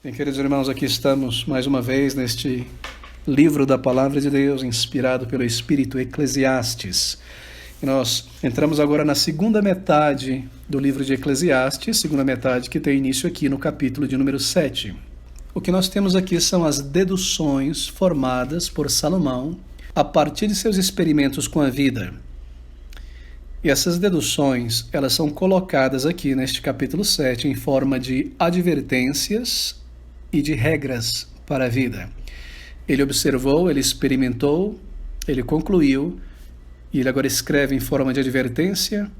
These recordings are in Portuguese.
Bem, queridos irmãos, aqui estamos mais uma vez neste livro da Palavra de Deus, inspirado pelo Espírito, Eclesiastes. E nós entramos agora na segunda metade do livro de Eclesiastes, segunda metade que tem início aqui no capítulo de número 7. O que nós temos aqui são as deduções formadas por Salomão a partir de seus experimentos com a vida. E essas deduções, elas são colocadas aqui neste capítulo 7 em forma de advertências e de regras para a vida. Ele observou, ele experimentou, ele concluiu, e ele agora escreve em forma de advertência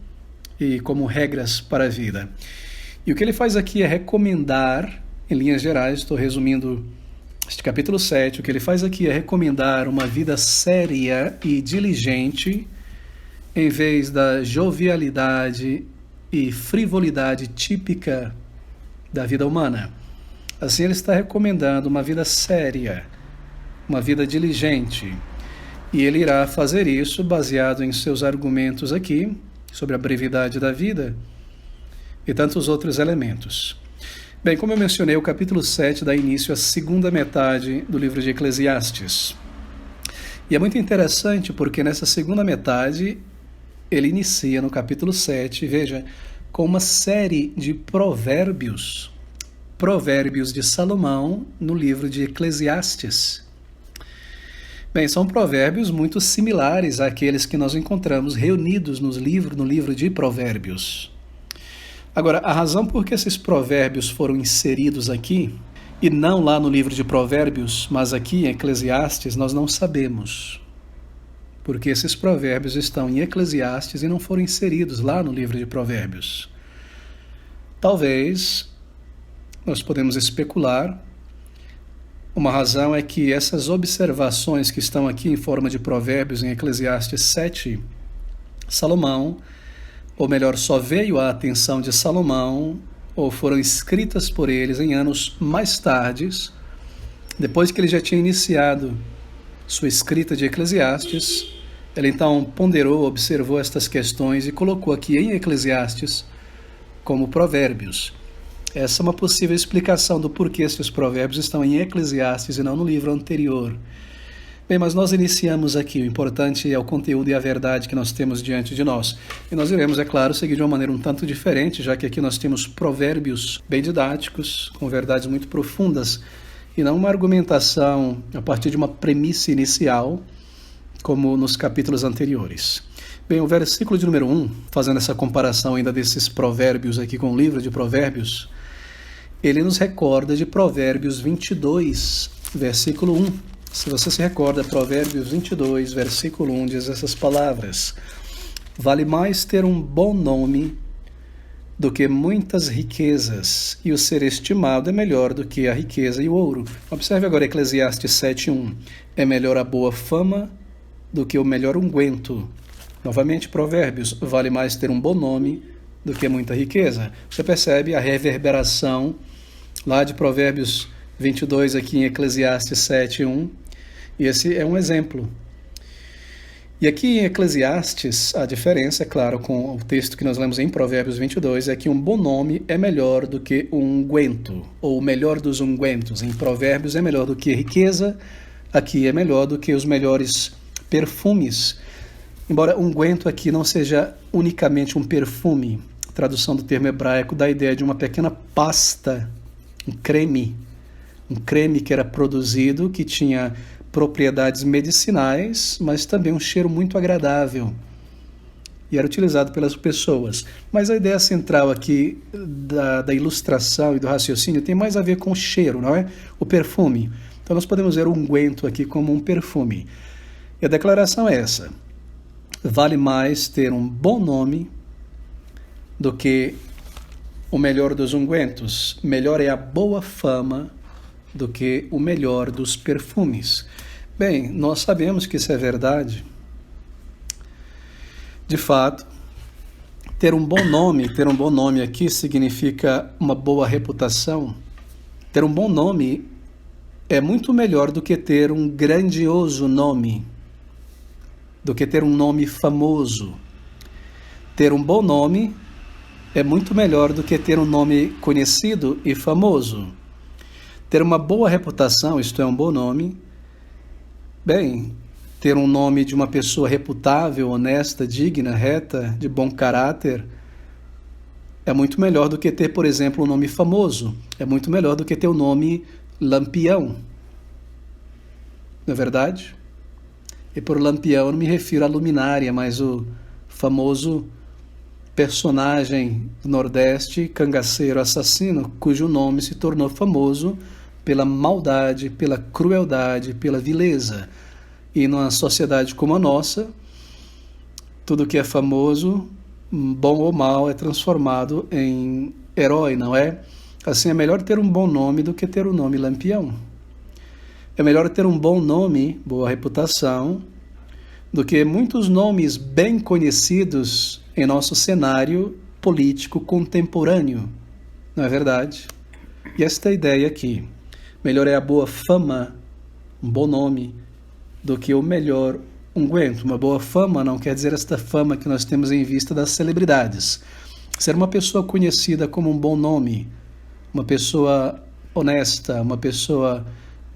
e como regras para a vida. E o que ele faz aqui é recomendar, em linhas gerais, estou resumindo este capítulo 7, o que ele faz aqui é recomendar uma vida séria e diligente, em vez da jovialidade e frivolidade típica da vida humana. Assim, ele está recomendando uma vida séria, uma vida diligente. E ele irá fazer isso baseado em seus argumentos aqui, sobre a brevidade da vida e tantos outros elementos. Bem, como eu mencionei, o capítulo 7 dá início à segunda metade do livro de Eclesiastes. E é muito interessante porque nessa segunda metade, ele inicia no capítulo 7, veja, com uma série de provérbios de Salomão no livro de Eclesiastes. Bem, são provérbios muito similares àqueles que nós encontramos reunidos no livro de Provérbios. Agora, a razão por que esses provérbios foram inseridos aqui, e não lá no livro de Provérbios, mas aqui em Eclesiastes, nós não sabemos. Porque esses provérbios estão em Eclesiastes e não foram inseridos lá no livro de Provérbios. Talvez nós podemos especular. Uma razão é que essas observações que estão aqui em forma de provérbios em Eclesiastes 7, Salomão, ou melhor, só veio à atenção de Salomão, ou foram escritas por eles em anos mais tardes, depois que ele já tinha iniciado sua escrita de Eclesiastes. Ele então ponderou, observou estas questões e colocou aqui em Eclesiastes como provérbios. Essa é uma possível explicação do porquê estes provérbios estão em Eclesiastes e não no livro anterior. Bem, mas nós iniciamos aqui. O importante é o conteúdo e a verdade que nós temos diante de nós. E nós iremos, é claro, seguir de uma maneira um tanto diferente, já que aqui nós temos provérbios bem didáticos, com verdades muito profundas, e não uma argumentação a partir de uma premissa inicial, como nos capítulos anteriores. Bem, o versículo de número 1, fazendo essa comparação ainda desses provérbios aqui com o livro de Provérbios, ele nos recorda de Provérbios 22, versículo 1. Se você se recorda, Provérbios 22, versículo 1, diz essas palavras: vale mais ter um bom nome do que muitas riquezas, e o ser estimado é melhor do que a riqueza e o ouro. Observe agora Eclesiastes 7:1. É melhor a boa fama do que o melhor unguento. Novamente, Provérbios, vale mais ter um bom nome do que muita riqueza. Você percebe a reverberação lá de Provérbios 22 aqui em Eclesiastes 7:1. E esse é um exemplo. E aqui em Eclesiastes, a diferença, é claro, com o texto que nós lemos em Provérbios 22, é que um bom nome é melhor do que um unguento, ou o melhor dos ungüentos. Em Provérbios é melhor do que riqueza, aqui é melhor do que os melhores perfumes. Embora unguento aqui não seja unicamente um perfume, a tradução do termo hebraico dá a ideia de uma pequena pasta, um creme que era produzido, que tinha propriedades medicinais, mas também um cheiro muito agradável, e era utilizado pelas pessoas. Mas a ideia central aqui da ilustração e do raciocínio tem mais a ver com o cheiro, não é? O perfume. Então nós podemos ver o unguento aqui como um perfume. E a declaração é essa: vale mais ter um bom nome do que o melhor dos ungüentos. Melhor é a boa fama do que o melhor dos perfumes. Bem, nós sabemos que isso é verdade. De fato, ter um bom nome aqui significa uma boa reputação. Ter um bom nome é muito melhor do que ter um grandioso nome, do que ter um nome famoso. Ter um bom nome é muito melhor do que ter um nome conhecido e famoso. Ter uma boa reputação, isto é, um bom nome. Bem, ter um nome de uma pessoa reputável, honesta, digna, reta, de bom caráter, é muito melhor do que ter, por exemplo, um nome famoso. É muito melhor do que ter o nome Lampião. Não é verdade? E por Lampião eu não me refiro à luminária, mas o famoso personagem do Nordeste, cangaceiro assassino, cujo nome se tornou famoso pela maldade, pela crueldade, pela vileza. E numa sociedade como a nossa, tudo que é famoso, bom ou mal, é transformado em herói, não é? Assim, é melhor ter um bom nome do que ter o nome Lampião. É melhor ter um bom nome, boa reputação, do que muitos nomes bem conhecidos em nosso cenário político contemporâneo. Não é verdade? E esta é a ideia aqui. Melhor é a boa fama, um bom nome, do que o melhor unguento. Uma boa fama não quer dizer esta fama que nós temos em vista das celebridades. Ser uma pessoa conhecida como um bom nome, uma pessoa honesta, uma pessoa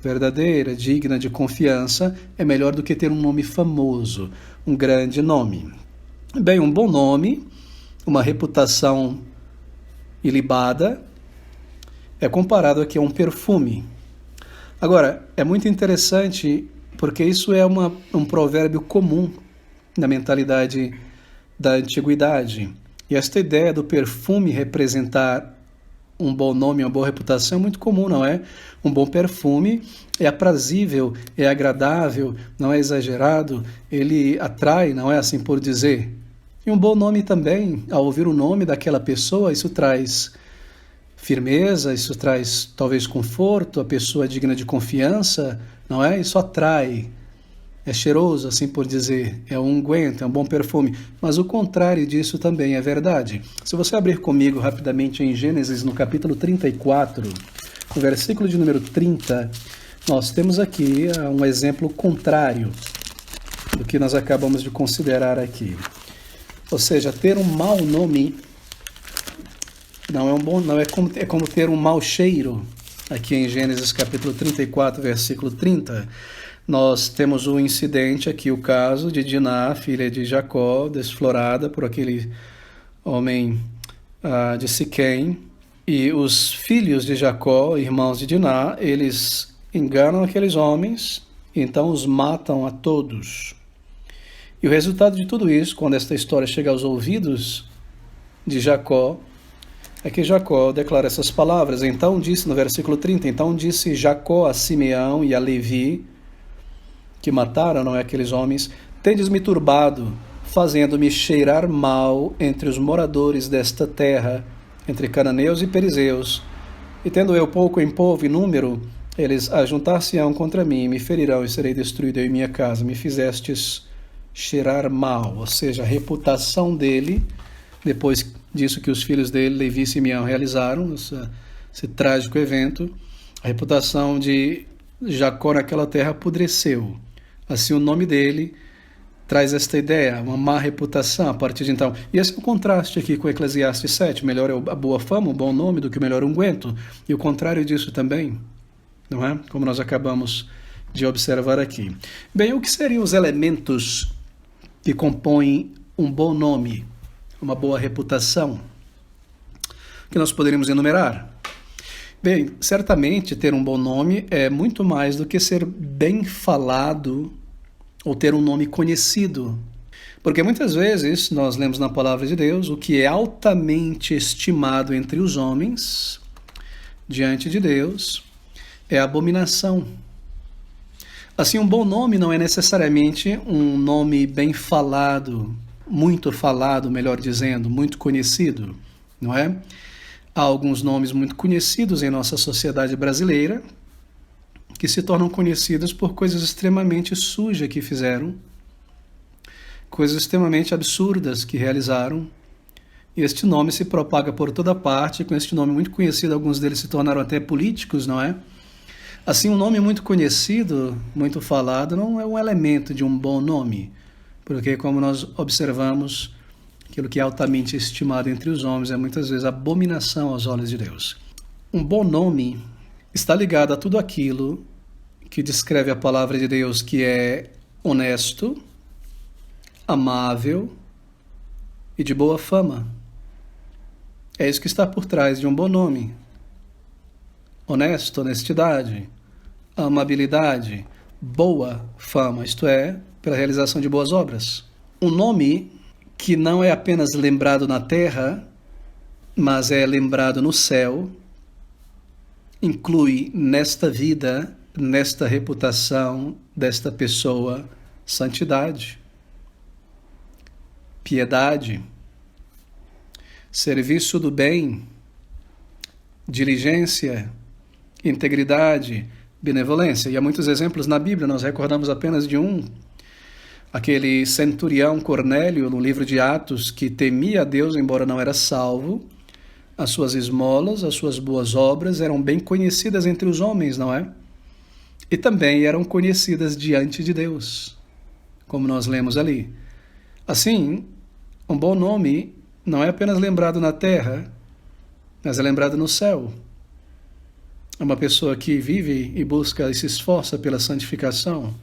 verdadeira, digna de confiança, é melhor do que ter um nome famoso, um grande nome. Bem, um bom nome, uma reputação ilibada, é comparado aqui a um perfume. Agora, é muito interessante porque isso é um provérbio comum na mentalidade da antiguidade. E esta ideia do perfume representar um bom nome, uma boa reputação é muito comum, não é? Um bom perfume é aprazível, é agradável, não é exagerado, ele atrai, não é assim por dizer. E um bom nome também, ao ouvir o nome daquela pessoa, isso traz firmeza, isso traz talvez conforto, a pessoa é digna de confiança, não é? Isso atrai, é cheiroso, assim por dizer, é um unguento, é um bom perfume. Mas o contrário disso também é verdade. Se você abrir comigo rapidamente em Gênesis, no capítulo 34, no versículo de número 30, nós temos aqui um exemplo contrário do que nós acabamos de considerar aqui. Ou seja, ter um mau nome não é um bom, não é como ter um mau cheiro. Aqui em Gênesis capítulo 34, versículo 30, nós temos o incidente aqui, o caso de Diná, filha de Jacó, desflorada por aquele homem de Siquém, e os filhos de Jacó, irmãos de Diná, eles enganam aqueles homens, então os matam a todos. E o resultado de tudo isso, quando esta história chega aos ouvidos de Jacó, é que Jacó declara essas palavras. Então disse, no versículo 30, então disse Jacó a Simeão e a Levi, que mataram, não é, aqueles homens, tendes-me turbado, fazendo-me cheirar mal entre os moradores desta terra, entre cananeus e perizeus. E tendo eu pouco em povo e número, eles ajuntar-se-ão contra mim, e me ferirão, e serei destruído eu e minha casa. Me fizestes cheirar mal, ou seja, a reputação dele, depois disso que os filhos dele, Levi e Simeão, realizaram, esse trágico evento, a reputação de Jacó naquela terra apodreceu. Assim, o nome dele traz esta ideia, uma má reputação a partir de então. E esse é o contraste aqui com Eclesiastes 7, melhor é a boa fama, o bom nome, do que o melhor unguento. E o contrário disso também, não é? Como nós acabamos de observar aqui. Bem, o que seriam os elementos que compõem um bom nome, uma boa reputação, que nós poderíamos enumerar? Bem, certamente ter um bom nome é muito mais do que ser bem falado ou ter um nome conhecido. Porque muitas vezes nós lemos na palavra de Deus o que é altamente estimado entre os homens, diante de Deus, é abominação. Assim, um bom nome não é necessariamente um nome bem falado, muito falado, melhor dizendo, muito conhecido, não é? Há alguns nomes muito conhecidos em nossa sociedade brasileira que se tornam conhecidos por coisas extremamente sujas que fizeram, coisas extremamente absurdas que realizaram, e este nome se propaga por toda parte. Com este nome muito conhecido, alguns deles se tornaram até políticos, não é? Assim, um nome muito conhecido, muito falado, não é um elemento de um bom nome, porque, como nós observamos, aquilo que é altamente estimado entre os homens é muitas vezes abominação aos olhos de Deus. Um bom nome está ligado a tudo aquilo que descreve a palavra de Deus, que é honesto, amável e de boa fama. É isso que está por trás de um bom nome. Honesto, honestidade, amabilidade, boa fama, isto é, pela realização de boas obras. Um nome que não é apenas lembrado na terra, mas é lembrado no céu, inclui nesta vida, nesta reputação desta pessoa, santidade, piedade, serviço do bem, diligência, integridade, benevolência. E há muitos exemplos na Bíblia, nós recordamos apenas de um. Aquele centurião Cornélio, no livro de Atos, que temia a Deus, embora não era salvo. As suas esmolas, as suas boas obras eram bem conhecidas entre os homens, não é? E também eram conhecidas diante de Deus, como nós lemos ali. Assim, um bom nome não é apenas lembrado na terra, mas é lembrado no céu. É uma pessoa que vive e busca e se esforça pela santificação,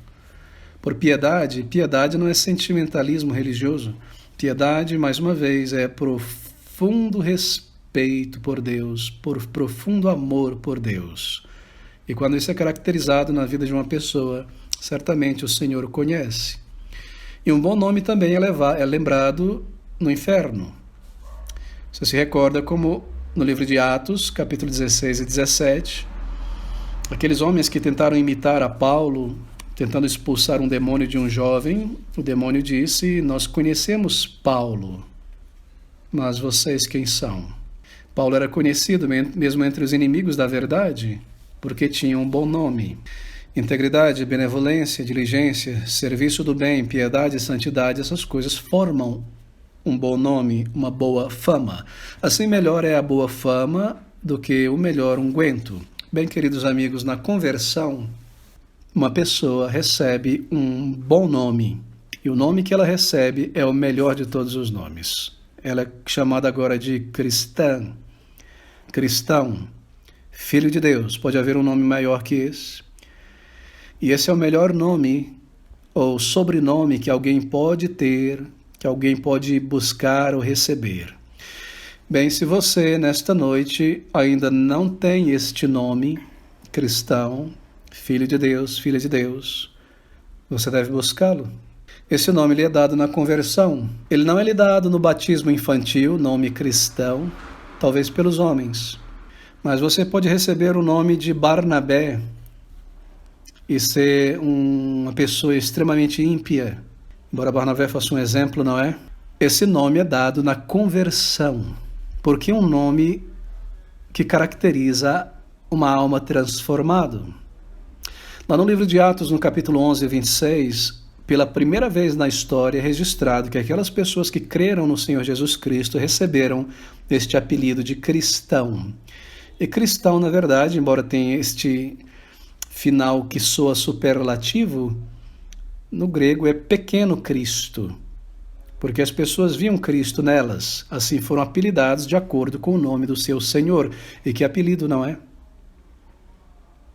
por piedade. Piedade não é sentimentalismo religioso. Piedade, mais uma vez, é profundo respeito por Deus, por profundo amor por Deus. E quando isso é caracterizado na vida de uma pessoa, certamente o Senhor o conhece. E um bom nome também é lembrado no inferno. Você se recorda como no livro de Atos, capítulo 16 e 17, aqueles homens que tentaram imitar a Paulo, tentando expulsar um demônio de um jovem, o demônio disse: nós conhecemos Paulo, mas vocês quem são? Paulo era conhecido mesmo entre os inimigos da verdade, porque tinha um bom nome. Integridade, benevolência, diligência, serviço do bem, piedade e santidade, essas coisas formam um bom nome, uma boa fama. Assim, melhor é a boa fama do que o melhor unguento. Bem, queridos amigos, na conversão, uma pessoa recebe um bom nome, e o nome que ela recebe é o melhor de todos os nomes. Ela é chamada agora de cristã, cristão, filho de Deus. Pode haver um nome maior que esse. E esse é o melhor nome ou sobrenome que alguém pode ter, que alguém pode buscar ou receber. Bem, se você, nesta noite, ainda não tem este nome, cristão, filho de Deus, filha de Deus, você deve buscá-lo. Esse nome lhe é dado na conversão. Ele não é lhe dado no batismo infantil, nome cristão, talvez pelos homens. Mas você pode receber o nome de Barnabé e ser uma pessoa extremamente ímpia. Embora Barnabé fosse um exemplo, não é? Esse nome é dado na conversão, porque é um nome que caracteriza uma alma transformada. Lá no livro de Atos, no capítulo 11, 26, pela primeira vez na história é registrado que aquelas pessoas que creram no Senhor Jesus Cristo receberam este apelido de cristão. E cristão, na verdade, embora tenha este final que soa superlativo, no grego é pequeno Cristo, porque as pessoas viam Cristo nelas, assim foram apelidados de acordo com o nome do seu Senhor. E que apelido, não é?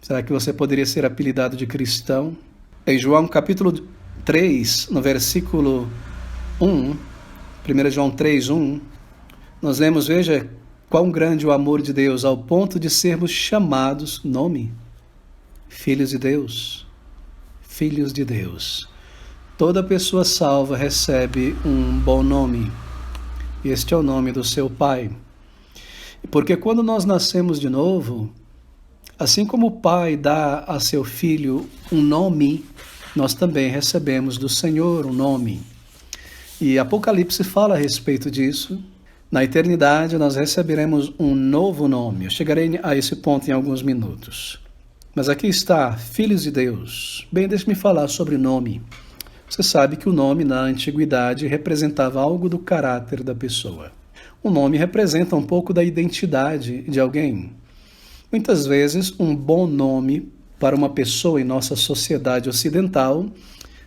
Será que você poderia ser apelidado de cristão? Em João capítulo 3, no versículo 1, 1 João 3, 1, nós lemos: veja quão grande o amor de Deus, ao ponto de sermos chamados, nome, filhos de Deus. Filhos de Deus. Toda pessoa salva recebe um bom nome. Este é o nome do seu Pai. Porque quando nós nascemos de novo, assim como o Pai dá a seu Filho um nome, nós também recebemos do Senhor um nome. E Apocalipse fala a respeito disso. Na eternidade nós receberemos um novo nome. Eu chegarei a esse ponto em alguns minutos. Mas aqui está, filhos de Deus. Bem, deixe-me falar sobre nome. Você sabe que o nome na antiguidade representava algo do caráter da pessoa. O nome representa um pouco da identidade de alguém. Muitas vezes, um bom nome para uma pessoa em nossa sociedade ocidental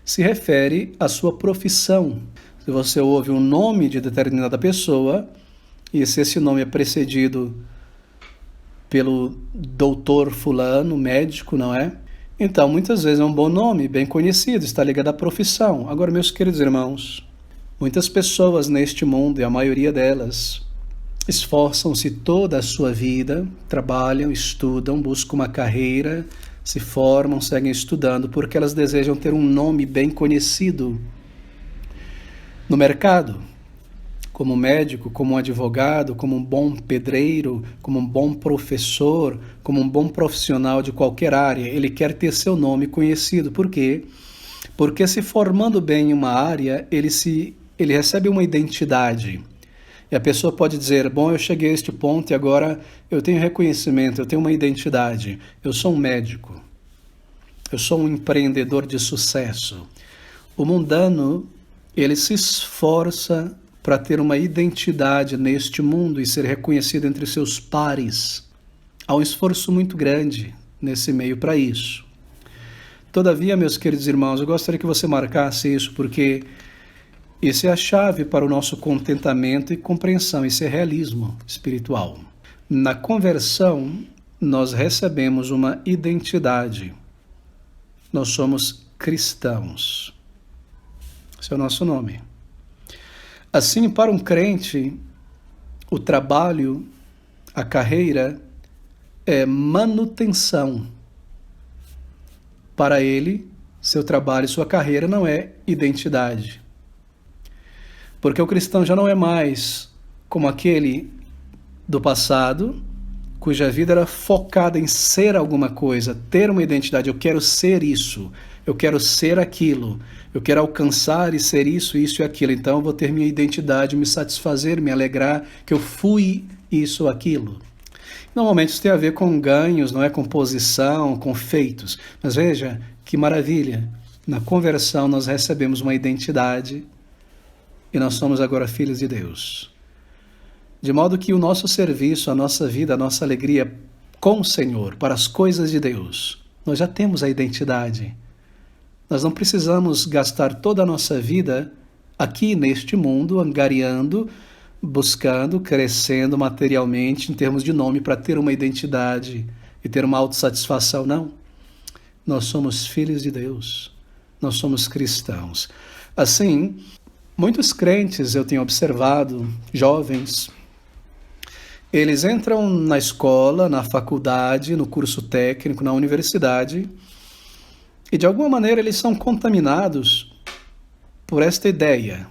se refere à sua profissão. Se você ouve o nome de determinada pessoa, e se esse nome é precedido pelo doutor fulano, médico, não é? Então, muitas vezes é um bom nome, bem conhecido, está ligado à profissão. Agora, meus queridos irmãos, muitas pessoas neste mundo, e a maioria delas, esforçam-se toda a sua vida, trabalham, estudam, buscam uma carreira, se formam, seguem estudando, porque elas desejam ter um nome bem conhecido no mercado, como médico, como um advogado, como um bom pedreiro, como um bom professor, como um bom profissional de qualquer área. Ele quer ter seu nome conhecido. Por quê? Porque se formando bem em uma área, ele recebe uma identidade. E a pessoa pode dizer, bom, eu cheguei a este ponto e agora eu tenho reconhecimento, eu tenho uma identidade. Eu sou um médico. Eu sou um empreendedor de sucesso. O mundano, ele se esforça para ter uma identidade neste mundo e ser reconhecido entre seus pares. Há um esforço muito grande nesse meio para isso. Todavia, meus queridos irmãos, eu gostaria que você marcasse isso, porque isso é a chave para o nosso contentamento e compreensão, isso é realismo espiritual. Na conversão, nós recebemos uma identidade. Nós somos cristãos. Esse é o nosso nome. Assim, para um crente, o trabalho, a carreira, é manutenção. Para ele, seu trabalho e sua carreira não é identidade. Porque o cristão já não é mais como aquele do passado, cuja vida era focada em ser alguma coisa, ter uma identidade. Eu quero ser isso, eu quero ser aquilo, eu quero alcançar e ser isso, isso e aquilo. Então eu vou ter minha identidade, me satisfazer, me alegrar que eu fui isso ou aquilo. Normalmente isso tem a ver com ganhos, não é? Com posição, com feitos. Mas veja que maravilha, na conversão nós recebemos uma identidade e nós somos agora filhos de Deus. De modo que o nosso serviço, a nossa vida, a nossa alegria com o Senhor, para as coisas de Deus, nós já temos a identidade. Nós não precisamos gastar toda a nossa vida aqui neste mundo, angariando, buscando, crescendo materialmente em termos de nome para ter uma identidade e ter uma autossatisfação. Não. Nós somos filhos de Deus. Nós somos cristãos. Assim, muitos crentes, eu tenho observado, jovens, eles entram na escola, na faculdade, no curso técnico, na universidade, e de alguma maneira eles são contaminados por esta ideia.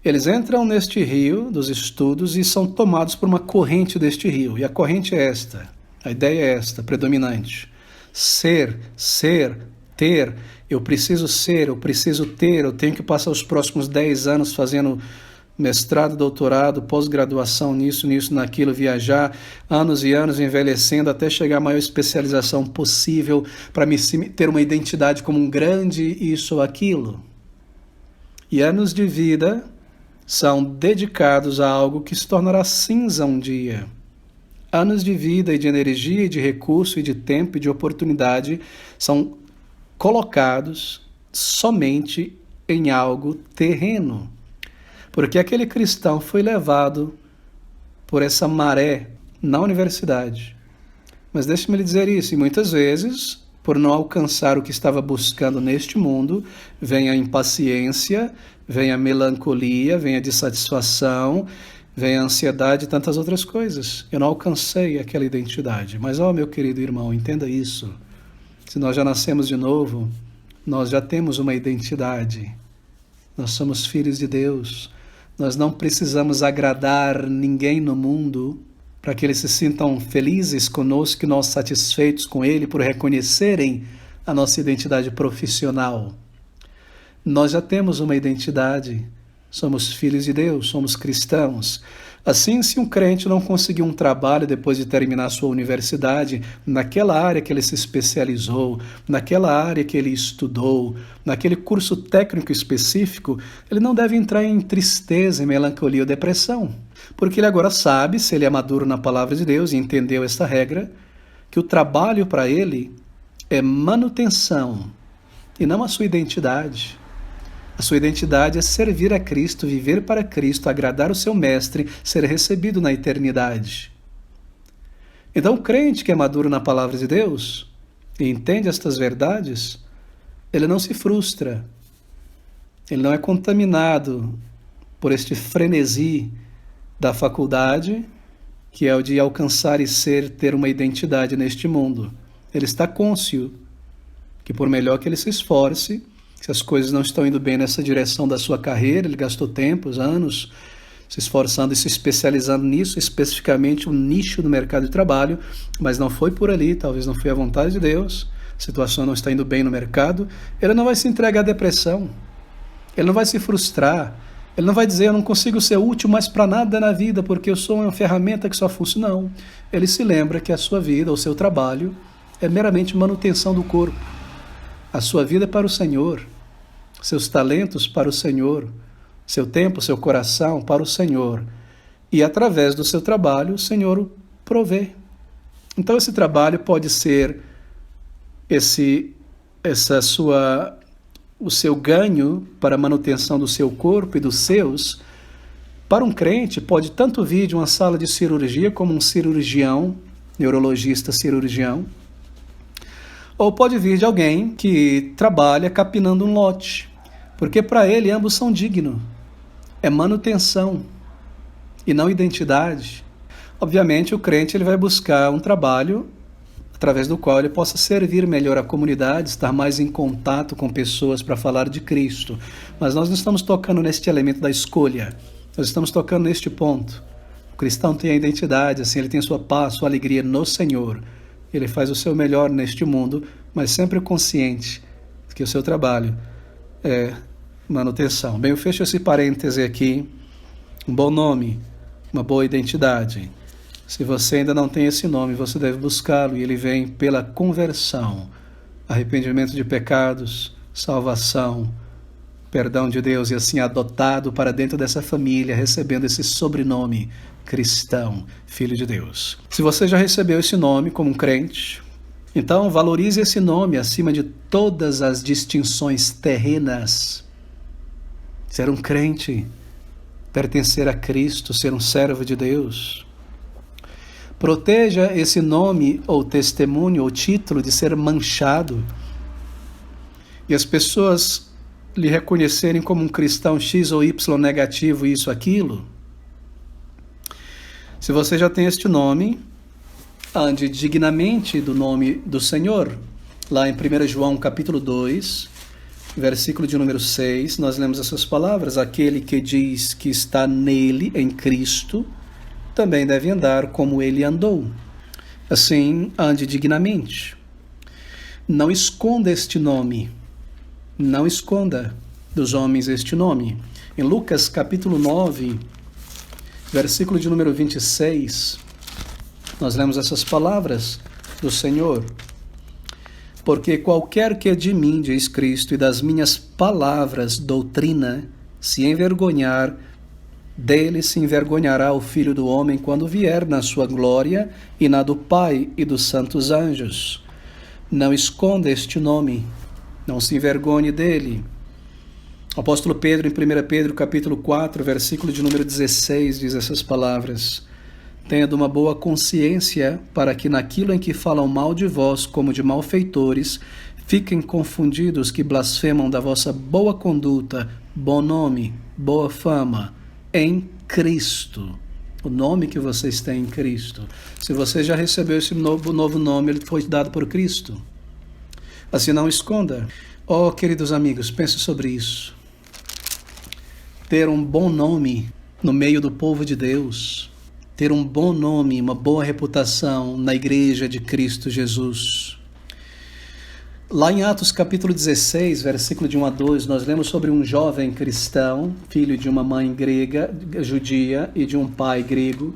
Eles entram neste rio dos estudos e são tomados por uma corrente deste rio. E a corrente é esta, a ideia é esta, predominante. Ser, ter, eu preciso ser, eu preciso ter, eu tenho que passar os próximos 10 anos fazendo mestrado, doutorado, pós-graduação nisso, naquilo, viajar, anos e anos envelhecendo até chegar à maior especialização possível para me ter uma identidade como um grande isso ou aquilo. E anos de vida são dedicados a algo que se tornará cinza um dia. Anos de vida e de energia e de recurso e de tempo e de oportunidade são colocados somente em algo terreno. Porque aquele cristão foi levado por essa maré na universidade. Mas deixe-me lhe dizer isso, e muitas vezes, por não alcançar o que estava buscando neste mundo, vem a impaciência, vem a melancolia, vem a dissatisfação, vem a ansiedade e tantas outras coisas. Eu não alcancei aquela identidade. Mas, meu querido irmão, entenda isso. Se nós já nascemos de novo, nós já temos uma identidade. Nós somos filhos de Deus. Nós não precisamos agradar ninguém no mundo para que eles se sintam felizes conosco e nós satisfeitos com ele por reconhecerem a nossa identidade profissional. Nós já temos uma identidade, somos filhos de Deus, somos cristãos. Assim, se um crente não conseguir um trabalho depois de terminar sua universidade, naquela área que ele se especializou, naquela área que ele estudou, naquele curso técnico específico, ele não deve entrar em tristeza, em melancolia ou depressão, porque ele agora sabe, se ele é maduro na palavra de Deus e entendeu esta regra, que o trabalho para ele é manutenção e não a sua identidade. A sua identidade é servir a Cristo, viver para Cristo, agradar o seu Mestre, ser recebido na eternidade. Então, o crente que é maduro na palavra de Deus e entende estas verdades, ele não se frustra, ele não é contaminado por este frenesi da faculdade, que é o de alcançar e ter uma identidade neste mundo. Ele está cônscio que por melhor que ele se esforce, se as coisas não estão indo bem nessa direção da sua carreira, ele gastou tempos, anos, se esforçando e se especializando nisso, especificamente um nicho do mercado de trabalho, mas não foi por ali, talvez não foi a vontade de Deus, a situação não está indo bem no mercado, ele não vai se entregar à depressão, ele não vai se frustrar, ele não vai dizer, eu não consigo ser útil mais para nada na vida, porque eu sou uma ferramenta que só funciona. Não. Ele se lembra que a sua vida, o seu trabalho, é meramente manutenção do corpo. A sua vida é para o Senhor, seus talentos para o Senhor, seu tempo, seu coração para o Senhor. E através do seu trabalho, o Senhor o provê. Então esse trabalho pode ser o seu ganho para a manutenção do seu corpo e dos seus. Para um crente, pode tanto vir de uma sala de cirurgia como um cirurgião, neurologista cirurgião, ou pode vir de alguém que trabalha capinando um lote, porque para ele ambos são dignos. É manutenção e não identidade. Obviamente o crente ele vai buscar um trabalho através do qual ele possa servir melhor a comunidade, estar mais em contato com pessoas para falar de Cristo. Mas nós não estamos tocando neste elemento da escolha, nós estamos tocando neste ponto. O cristão tem a identidade, assim, ele tem sua paz, sua alegria no Senhor. Ele faz o seu melhor neste mundo, mas sempre consciente de que o seu trabalho é manutenção. Bem, eu fecho esse parêntese aqui. Um bom nome, uma boa identidade. Se você ainda não tem esse nome, você deve buscá-lo, e ele vem pela conversão, arrependimento de pecados, salvação, perdão de Deus, e assim adotado para dentro dessa família, recebendo esse sobrenome cristão, filho de Deus. Se você já recebeu esse nome como um crente, então valorize esse nome acima de todas as distinções terrenas. Ser um crente, pertencer a Cristo, ser um servo de Deus. Proteja esse nome ou testemunho ou título de ser manchado e as pessoas lhe reconhecerem como um cristão X ou Y negativo, isso, aquilo. Se você já tem este nome, ande dignamente do nome do Senhor. Lá em 1 João capítulo 2, versículo de número 6, nós lemos essas palavras: aquele que diz que está nele, em Cristo, também deve andar como ele andou. Assim, ande dignamente. Não esconda este nome. Não esconda dos homens este nome. Em Lucas capítulo 9, versículo de número 26, nós lemos essas palavras do Senhor. Porque qualquer que de mim, diz Cristo, e das minhas palavras, doutrina, se envergonhar, dele se envergonhará o Filho do Homem quando vier na sua glória e na do Pai e dos santos anjos. Não esconda este nome, não se envergonhe dele. O apóstolo Pedro, em 1 Pedro capítulo 4, versículo de número 16, diz essas palavras: tendo uma boa consciência, para que naquilo em que falam mal de vós como de malfeitores, fiquem confundidos que blasfemam da vossa boa conduta, bom nome, boa fama, em Cristo. O nome que vocês têm em Cristo. Se você já recebeu esse novo nome, ele foi dado por Cristo. Assim, não esconda. Oh, queridos amigos, pense sobre isso. Ter um bom nome no meio do povo de Deus, ter um bom nome, uma boa reputação na igreja de Cristo Jesus. Lá em Atos capítulo 16, versículo de 1 a 2, nós lemos sobre um jovem cristão, filho de uma mãe grega, judia, e de um pai grego.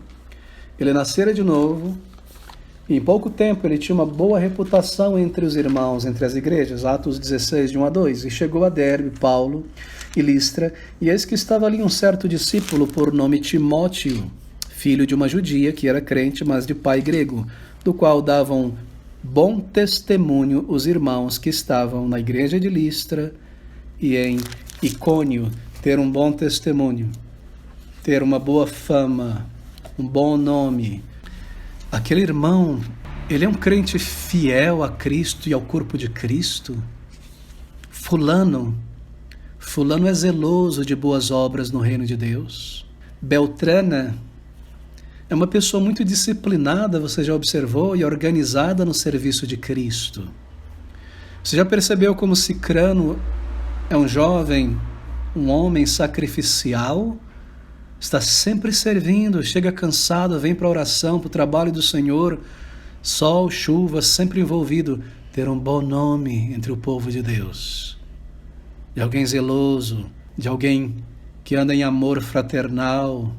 Ele nascera de novo, e em pouco tempo ele tinha uma boa reputação entre os irmãos, entre as igrejas. Atos 16, de 1 a 2. E chegou a Derbe, Paulo e Listra, e eis que estava ali um certo discípulo por nome Timóteo, filho de uma judia que era crente, mas de pai grego, do qual davam bom testemunho os irmãos que estavam na igreja de Listra e em Icônio. Ter um bom testemunho, ter uma boa fama, um bom nome, aquele irmão, ele é um crente fiel a Cristo e ao corpo de Cristo? Fulano é zeloso de boas obras no reino de Deus? Beltrana é uma pessoa muito disciplinada, você já observou, e organizada no serviço de Cristo. Você já percebeu como Cicrano é um jovem, um homem sacrificial? Está sempre servindo, chega cansado, vem para a oração, para o trabalho do Senhor, sol, chuva, sempre envolvido. Ter um bom nome entre o povo de Deus. De alguém zeloso, de alguém que anda em amor fraternal,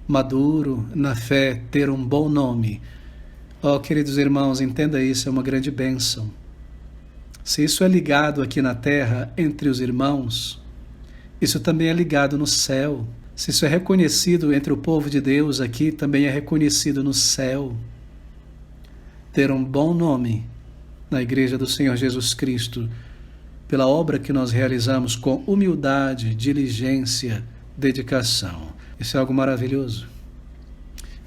maduro na fé, ter um bom nome. Oh, queridos irmãos, entenda isso, é uma grande bênção. Se isso é ligado aqui na terra, entre os irmãos, isso também é ligado no céu. Se isso é reconhecido entre o povo de Deus aqui, também é reconhecido no céu. Ter um bom nome na Igreja do Senhor Jesus Cristo, pela obra que nós realizamos com humildade, diligência, dedicação. Isso é algo maravilhoso.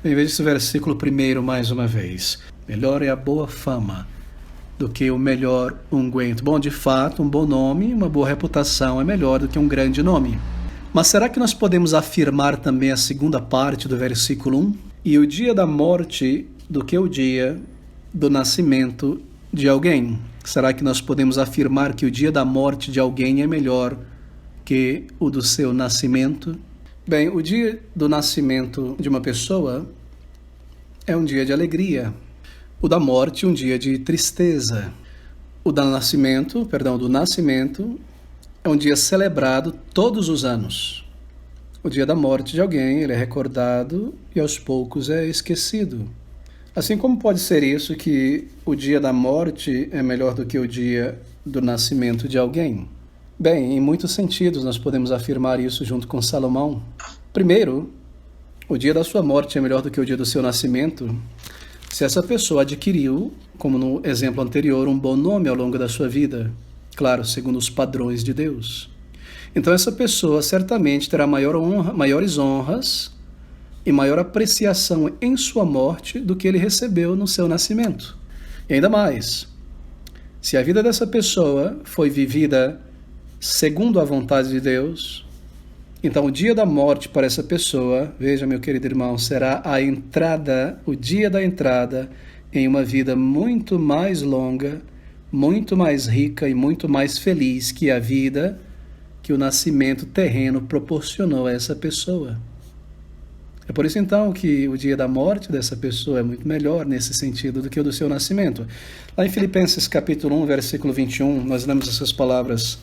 Bem, veja esse versículo primeiro mais uma vez. Melhor é a boa fama do que o melhor unguento. Bom, de fato, um bom nome, uma boa reputação é melhor do que um grande nome. Mas será que nós podemos afirmar também a segunda parte do versículo 1? E o dia da morte do que o dia do nascimento de alguém. Será que nós podemos afirmar que o dia da morte de alguém é melhor que o do seu nascimento? Bem, o dia do nascimento de uma pessoa é um dia de alegria. O da morte, um dia de tristeza. O do nascimento é um dia celebrado todos os anos. O dia da morte de alguém, ele é recordado e aos poucos é esquecido. Assim como pode ser isso que o dia da morte é melhor do que o dia do nascimento de alguém? Bem, em muitos sentidos nós podemos afirmar isso junto com Salomão. Primeiro, o dia da sua morte é melhor do que o dia do seu nascimento se essa pessoa adquiriu, como no exemplo anterior, um bom nome ao longo da sua vida, claro, segundo os padrões de Deus. Então essa pessoa certamente terá maiores honras e maior apreciação em sua morte do que ele recebeu no seu nascimento. E ainda mais, se a vida dessa pessoa foi vivida segundo a vontade de Deus, então o dia da morte para essa pessoa, veja, meu querido irmão, será o dia da entrada em uma vida muito mais longa, muito mais rica e muito mais feliz que a vida que o nascimento terreno proporcionou a essa pessoa. É por isso então que o dia da morte dessa pessoa é muito melhor nesse sentido do que o do seu nascimento. Lá em Filipenses capítulo 1, versículo 21, nós lemos essas palavras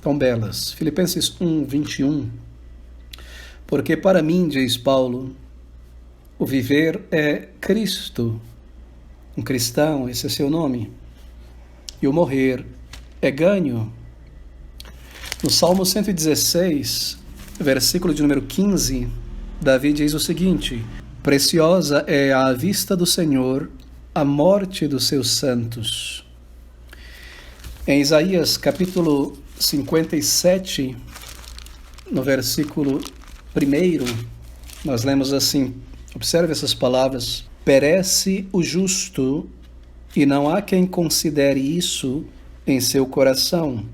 tão belas. Filipenses 1, 21. Porque para mim, diz Paulo, o viver é Cristo. Um cristão, esse é seu nome. E o morrer é ganho. No Salmo 116, versículo de número 15, Davi diz o seguinte: preciosa é à vista do Senhor a morte dos seus santos. Em Isaías capítulo 57, no versículo 1, nós lemos assim, observe essas palavras: perece o justo, e não há quem considere isso em seu coração.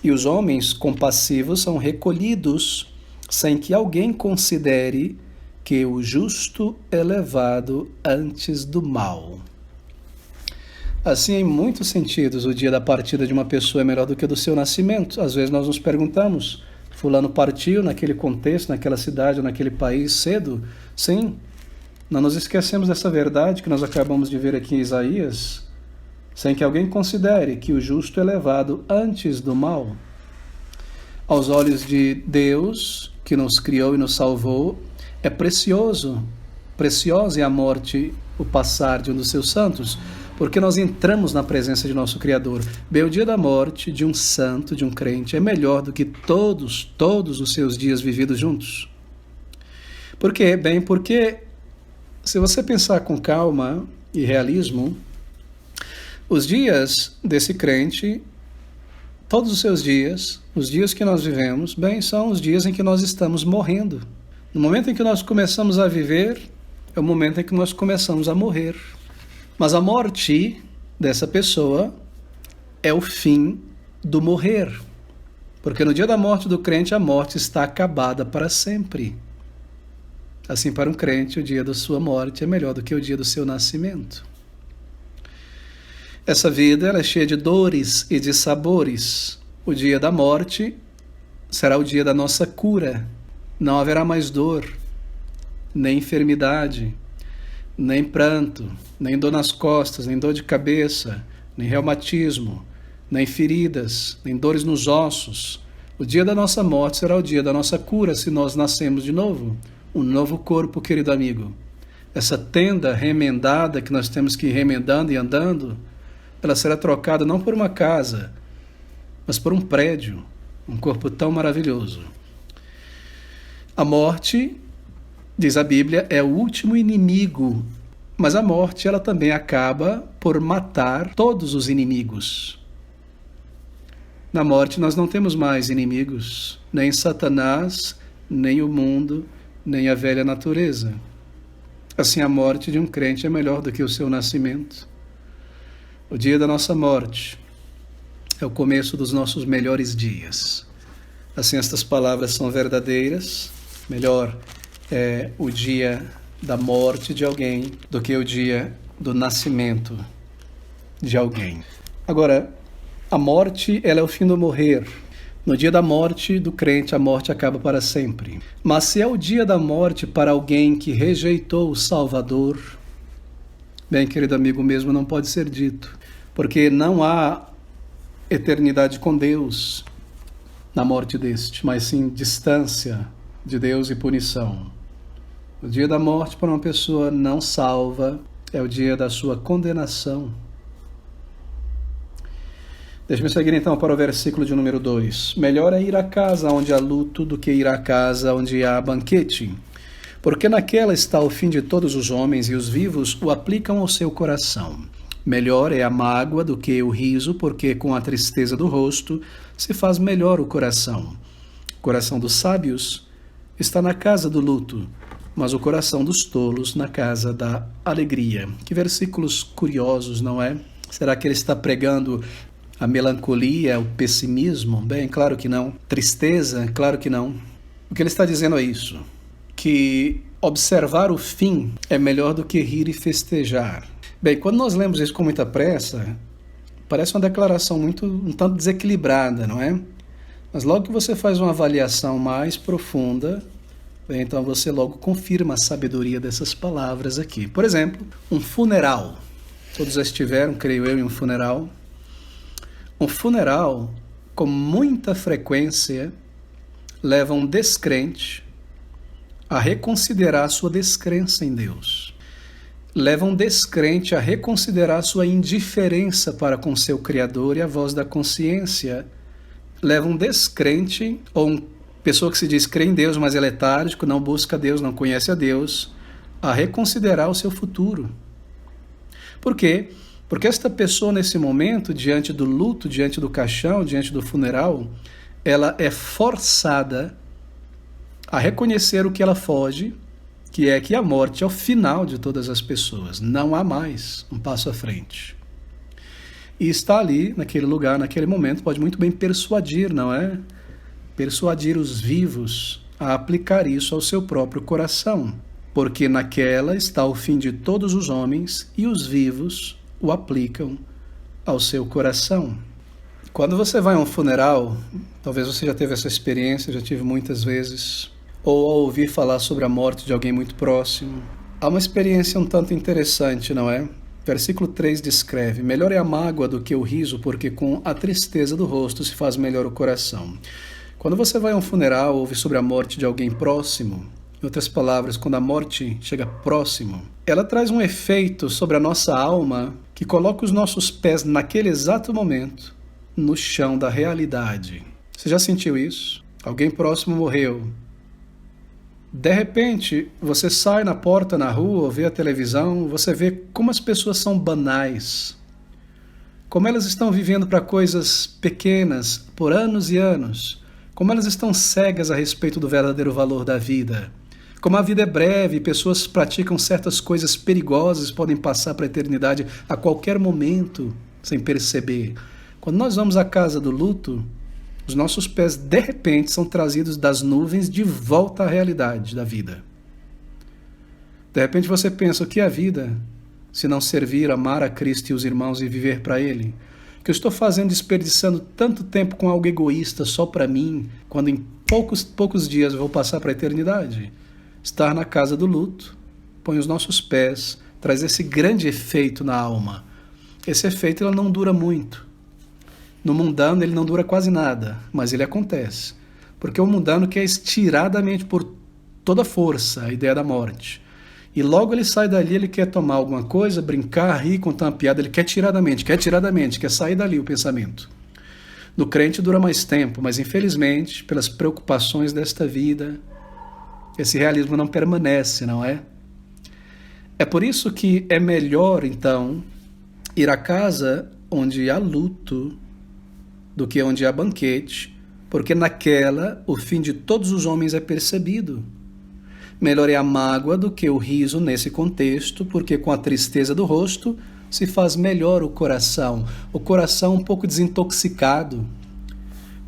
E os homens compassivos são recolhidos, sem que alguém considere que o justo é levado antes do mal. Assim, em muitos sentidos, o dia da partida de uma pessoa é melhor do que o do seu nascimento. Às vezes nós nos perguntamos, fulano partiu naquele contexto, naquela cidade, naquele país cedo? Sim, não nos esquecemos dessa verdade que nós acabamos de ver aqui em Isaías, sem que alguém considere que o justo é levado antes do mal. Aos olhos de Deus, que nos criou e nos salvou, é preciosa é a morte, o passar de um dos seus santos, porque nós entramos na presença de nosso Criador. Bem, o dia da morte de um santo, de um crente, é melhor do que todos os seus dias vividos juntos. Por quê? Bem, porque se você pensar com calma e realismo, os dias desse crente, todos os seus dias, os dias que nós vivemos, bem, são os dias em que nós estamos morrendo. No momento em que nós começamos a viver, é o momento em que nós começamos a morrer. Mas a morte dessa pessoa é o fim do morrer. Porque no dia da morte do crente, a morte está acabada para sempre. Assim, para um crente, o dia da sua morte é melhor do que o dia do seu nascimento. Essa vida ela é cheia de dores e de sabores. O dia da morte será o dia da nossa cura. Não haverá mais dor, nem enfermidade, nem pranto, nem dor nas costas, nem dor de cabeça, nem reumatismo, nem feridas, nem dores nos ossos. O dia da nossa morte será o dia da nossa cura, se nós nascemos de novo. Um novo corpo, querido amigo. Essa tenda remendada que nós temos que ir remendando e andando, ela será trocada não por uma casa, mas por um prédio, um corpo tão maravilhoso. A morte, diz a Bíblia, é o último inimigo, mas a morte ela também acaba por matar todos os inimigos. Na morte nós não temos mais inimigos, nem Satanás, nem o mundo, nem a velha natureza. Assim, a morte de um crente é melhor do que o seu nascimento. O dia da nossa morte é o começo dos nossos melhores dias. Assim, estas palavras são verdadeiras. Melhor é o dia da morte de alguém do que o dia do nascimento de alguém. Agora, a morte, ela é o fim do morrer. No dia da morte do crente, a morte acaba para sempre. Mas se é o dia da morte para alguém que rejeitou o Salvador, bem, querido amigo, mesmo não pode ser dito, porque não há eternidade com Deus na morte deste, mas sim distância de Deus e punição. O dia da morte para uma pessoa não salva é o dia da sua condenação. Deixe-me seguir então para o versículo de número 2. Melhor é ir à casa onde há luto do que ir à casa onde há banquete, porque naquela está o fim de todos os homens e os vivos o aplicam ao seu coração. Melhor é a mágoa do que o riso, porque com a tristeza do rosto se faz melhor o coração. O coração dos sábios está na casa do luto, mas o coração dos tolos na casa da alegria. Que versículos curiosos, não é? Será que ele está pregando a melancolia, o pessimismo? Bem, claro que não. Tristeza? Claro que não. O que ele está dizendo é isso, que observar o fim é melhor do que rir e festejar. Bem, quando nós lemos isso com muita pressa, parece uma declaração um tanto desequilibrada, não é? Mas logo que você faz uma avaliação mais profunda, bem, então você logo confirma a sabedoria dessas palavras aqui. Por exemplo, um funeral. Todos já estiveram, creio eu, em um funeral. Um funeral, com muita frequência, leva um descrente a reconsiderar sua descrença em Deus. Leva um descrente a reconsiderar sua indiferença para com seu Criador e a voz da consciência. Leva um descrente, ou uma pessoa que se diz crê em Deus, mas é letárgico, não busca Deus, não conhece a Deus, a reconsiderar o seu futuro. Por quê? Porque esta pessoa, nesse momento, diante do luto, diante do caixão, diante do funeral, ela é forçada a reconhecer o que ela foge, que é que a morte é o final de todas as pessoas. Não há mais um passo à frente. E está ali, naquele lugar, naquele momento, pode muito bem persuadir, não é? Persuadir os vivos a aplicar isso ao seu próprio coração. Porque naquela está o fim de todos os homens e os vivos o aplicam ao seu coração. Quando você vai a um funeral, talvez você já teve essa experiência, já tive muitas vezes, ou ao ouvir falar sobre a morte de alguém muito próximo. Há uma experiência um tanto interessante, não é? Versículo 3 descreve: melhor é a mágoa do que o riso, porque com a tristeza do rosto se faz melhor o coração. Quando você vai a um funeral, ouve sobre a morte de alguém próximo, em outras palavras, quando a morte chega próximo, ela traz um efeito sobre a nossa alma que coloca os nossos pés naquele exato momento no chão da realidade. Você já sentiu isso? Alguém próximo morreu. De repente, você sai na porta, na rua, vê a televisão, você vê como as pessoas são banais, como elas estão vivendo para coisas pequenas por anos e anos, como elas estão cegas a respeito do verdadeiro valor da vida, Como a vida é breve, pessoas praticam certas coisas perigosas, podem passar para a eternidade a qualquer momento, sem perceber. Quando nós vamos à casa do luto, os nossos pés, de repente, são trazidos das nuvens de volta à realidade da vida. De repente você pensa, o que é a vida? Se não servir, amar a Cristo e os irmãos e viver para Ele? O que eu estou fazendo, desperdiçando tanto tempo com algo egoísta só para mim, quando em poucos dias eu vou passar para a eternidade? Estar na casa do luto, põe os nossos pés, traz esse grande efeito na alma. Esse efeito ele não dura muito. No mundano ele não dura quase nada, mas ele acontece. Porque o mundano quer estirar da mente por toda força a ideia da morte. E logo ele sai dali, ele quer tomar alguma coisa, brincar, rir, contar uma piada, ele quer tirar da mente, quer sair dali o pensamento. No crente dura mais tempo, mas infelizmente, pelas preocupações desta vida, esse realismo não permanece, não é? É por isso que é melhor, então, ir à casa onde há luto do que onde há banquete, porque naquela o fim de todos os homens é percebido. Melhor é a mágoa do que o riso nesse contexto, porque com a tristeza do rosto se faz melhor o coração um pouco desintoxicado.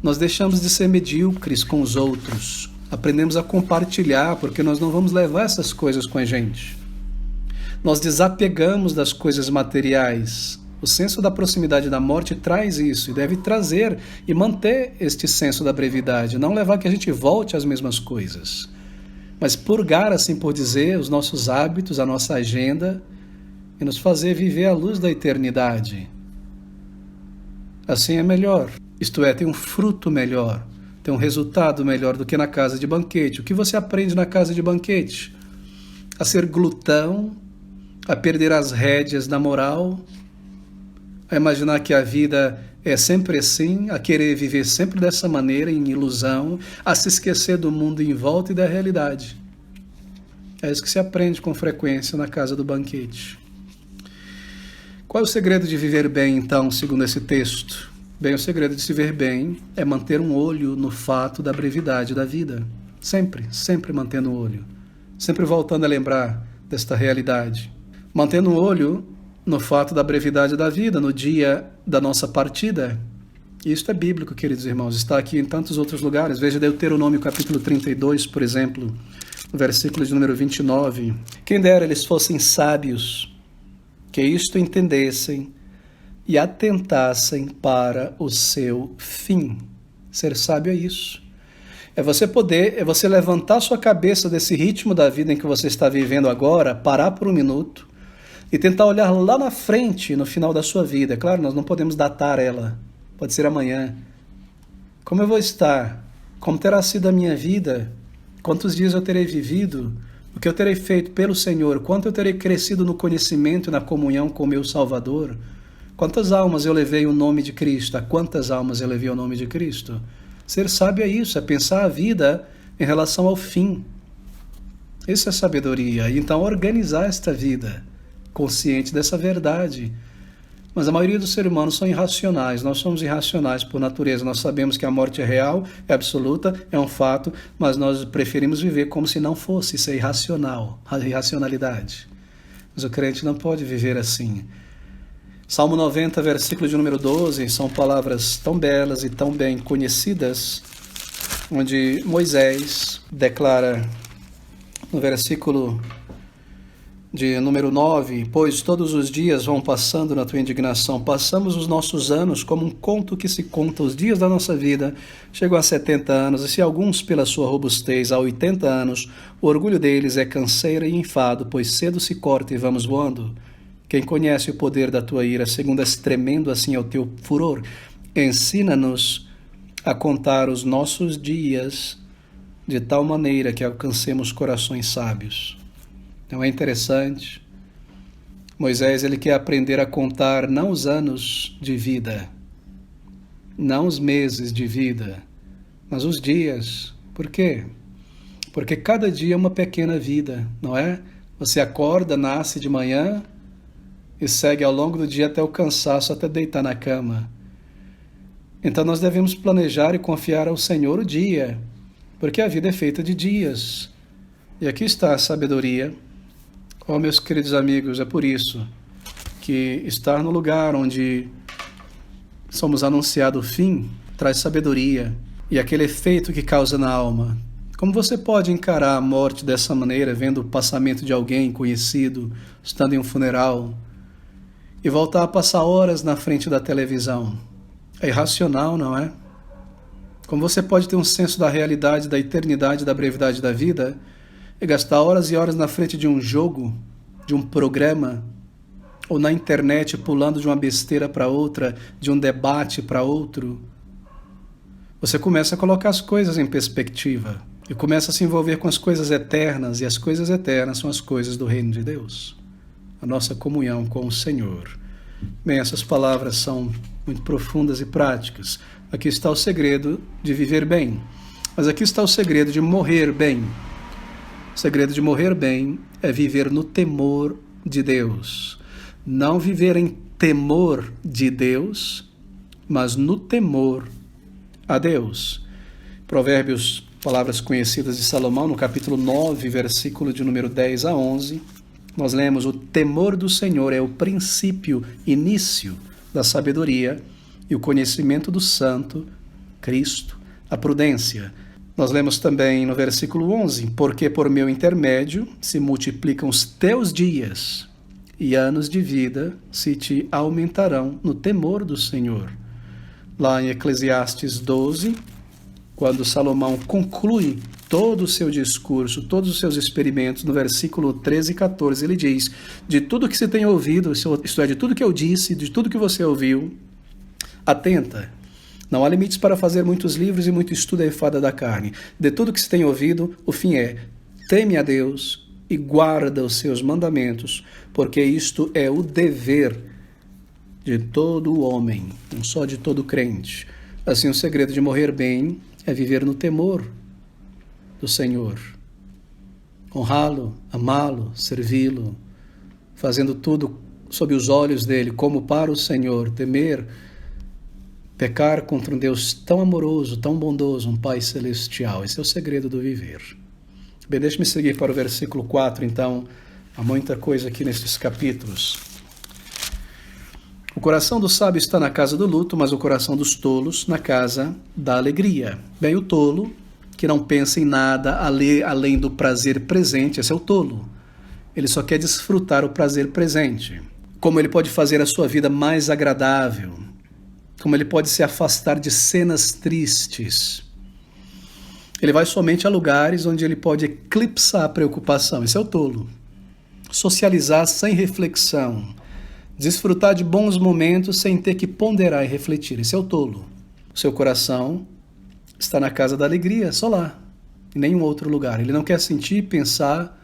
Nós deixamos de ser medíocres com os outros, aprendemos a compartilhar, porque nós não vamos levar essas coisas com a gente. Nós desapegamos das coisas materiais. O senso da proximidade da morte traz isso, e deve trazer e manter este senso da brevidade, não levar que a gente volte às mesmas coisas, mas purgar, assim por dizer, os nossos hábitos, a nossa agenda, e nos fazer viver à luz da eternidade. Assim é melhor, isto é, tem um fruto melhor, tem um resultado melhor do que na casa de banquete. O que você aprende na casa de banquete? A ser glutão, a perder as rédeas da moral, a imaginar que a vida é sempre assim, a querer viver sempre dessa maneira, em ilusão, a se esquecer do mundo em volta e da realidade. É isso que se aprende com frequência na casa do banquete. Qual é o segredo de viver bem, então, segundo esse texto? Bem, o segredo de se ver bem é manter um olho no fato da brevidade da vida. Sempre, sempre mantendo o olho. Sempre voltando a lembrar desta realidade. Mantendo o olho no fato da brevidade da vida, no dia da nossa partida. E isto é bíblico, queridos irmãos, está aqui em tantos outros lugares. Veja Deuteronômio capítulo 32, por exemplo, no versículo de número 29. Quem dera eles fossem sábios, que isto entendessem e atentassem para o seu fim. Ser sábio é isso. É você levantar sua cabeça desse ritmo da vida em que você está vivendo agora, parar por um minuto, e tentar olhar lá na frente, no final da sua vida. É claro, nós não podemos datar ela. Pode ser amanhã. Como eu vou estar? Como terá sido a minha vida? Quantos dias eu terei vivido? O que eu terei feito pelo Senhor? Quanto eu terei crescido no conhecimento e na comunhão com o meu Salvador? Quantas almas eu levei o nome de Cristo? A quantas almas eu levei o nome de Cristo? Ser sábio é isso, é pensar a vida em relação ao fim. Isso é sabedoria. E então organizar esta vida, consciente dessa verdade. Mas a maioria dos seres humanos são irracionais. Nós somos irracionais por natureza. Nós sabemos que a morte é real, é absoluta, é um fato, mas nós preferimos viver como se não fosse. Isso é irracional, a irracionalidade. Mas o crente não pode viver assim. Salmo 90, versículo de número 12, são palavras tão belas e tão bem conhecidas, onde Moisés declara no versículo de número 9, pois todos os dias vão passando na tua indignação, passamos os nossos anos como um conto que se conta, os dias da nossa vida chegam a 70 anos, e se alguns pela sua robustez a 80 anos, o orgulho deles é canseira e enfado, pois cedo se corta e vamos voando. Quem conhece o poder da tua ira, segundo és tremendo assim é o teu furor, ensina-nos a contar os nossos dias de tal maneira que alcancemos corações sábios. Não é interessante? Moisés, ele quer aprender a contar não os anos de vida, não os meses de vida, mas os dias. Por quê? Porque cada dia é uma pequena vida, não é? Você acorda, nasce de manhã e segue ao longo do dia até o cansaço, até deitar na cama. Então nós devemos planejar e confiar ao Senhor o dia, porque a vida é feita de dias. E aqui está a sabedoria. Oh, meus queridos amigos, é por isso que estar no lugar onde somos anunciado o fim traz sabedoria e aquele efeito que causa na alma. Como você pode encarar a morte dessa maneira, vendo o passamento de alguém conhecido, estando em um funeral, e voltar a passar horas na frente da televisão? É irracional, não é? Como você pode ter um senso da realidade, da eternidade, da brevidade da vida, e gastar horas e horas na frente de um jogo, de um programa, ou na internet pulando de uma besteira para outra, de um debate para outro? Você começa a colocar as coisas em perspectiva e começa a se envolver com as coisas eternas, e as coisas eternas são as coisas do reino de Deus, a nossa comunhão com o Senhor. Bem, essas palavras são muito profundas e práticas. Aqui está o segredo de viver bem, mas aqui está o segredo de morrer bem. O segredo de morrer bem é viver no temor de Deus. Não viver em temor de Deus, mas no temor a Deus. Provérbios, palavras conhecidas de Salomão, no capítulo 9, versículo de número 10 a 11, nós lemos: o temor do Senhor é o princípio, início da sabedoria, e o conhecimento do Santo, Cristo, a prudência. Nós lemos também no versículo 11: porque por meu intermédio se multiplicam os teus dias, e anos de vida se te aumentarão no temor do Senhor. Lá em Eclesiastes 12, quando Salomão conclui todo o seu discurso, todos os seus experimentos, no versículo 13 e 14, ele diz: de tudo que se tem ouvido, isto é, de tudo que eu disse, de tudo que você ouviu, atenta. Não há limites para fazer muitos livros e muito estudo é enfada da carne. De tudo que se tem ouvido, o fim é: teme a Deus e guarda os seus mandamentos, porque isto é o dever de todo homem, não só de todo crente. Assim, o segredo de morrer bem é viver no temor do Senhor, honrá-lo, amá-lo, servi-lo, fazendo tudo sob os olhos dele, como para o Senhor, temer pecar contra um Deus tão amoroso, tão bondoso, um Pai celestial. Esse é o segredo do viver. Bem, deixe-me seguir para o versículo 4, então. Há muita coisa aqui nesses capítulos. O coração do sábio está na casa do luto, mas o coração dos tolos na casa da alegria. Bem, o tolo, que não pensa em nada além do prazer presente, esse é o tolo. Ele só quer desfrutar o prazer presente. Como ele pode fazer a sua vida mais agradável, como ele pode se afastar de cenas tristes. Ele vai somente a lugares onde ele pode eclipsar a preocupação. Esse é o tolo. Socializar sem reflexão. Desfrutar de bons momentos sem ter que ponderar e refletir. Esse é o tolo. O seu coração está na casa da alegria, só lá, em nenhum outro lugar. Ele não quer sentir e pensar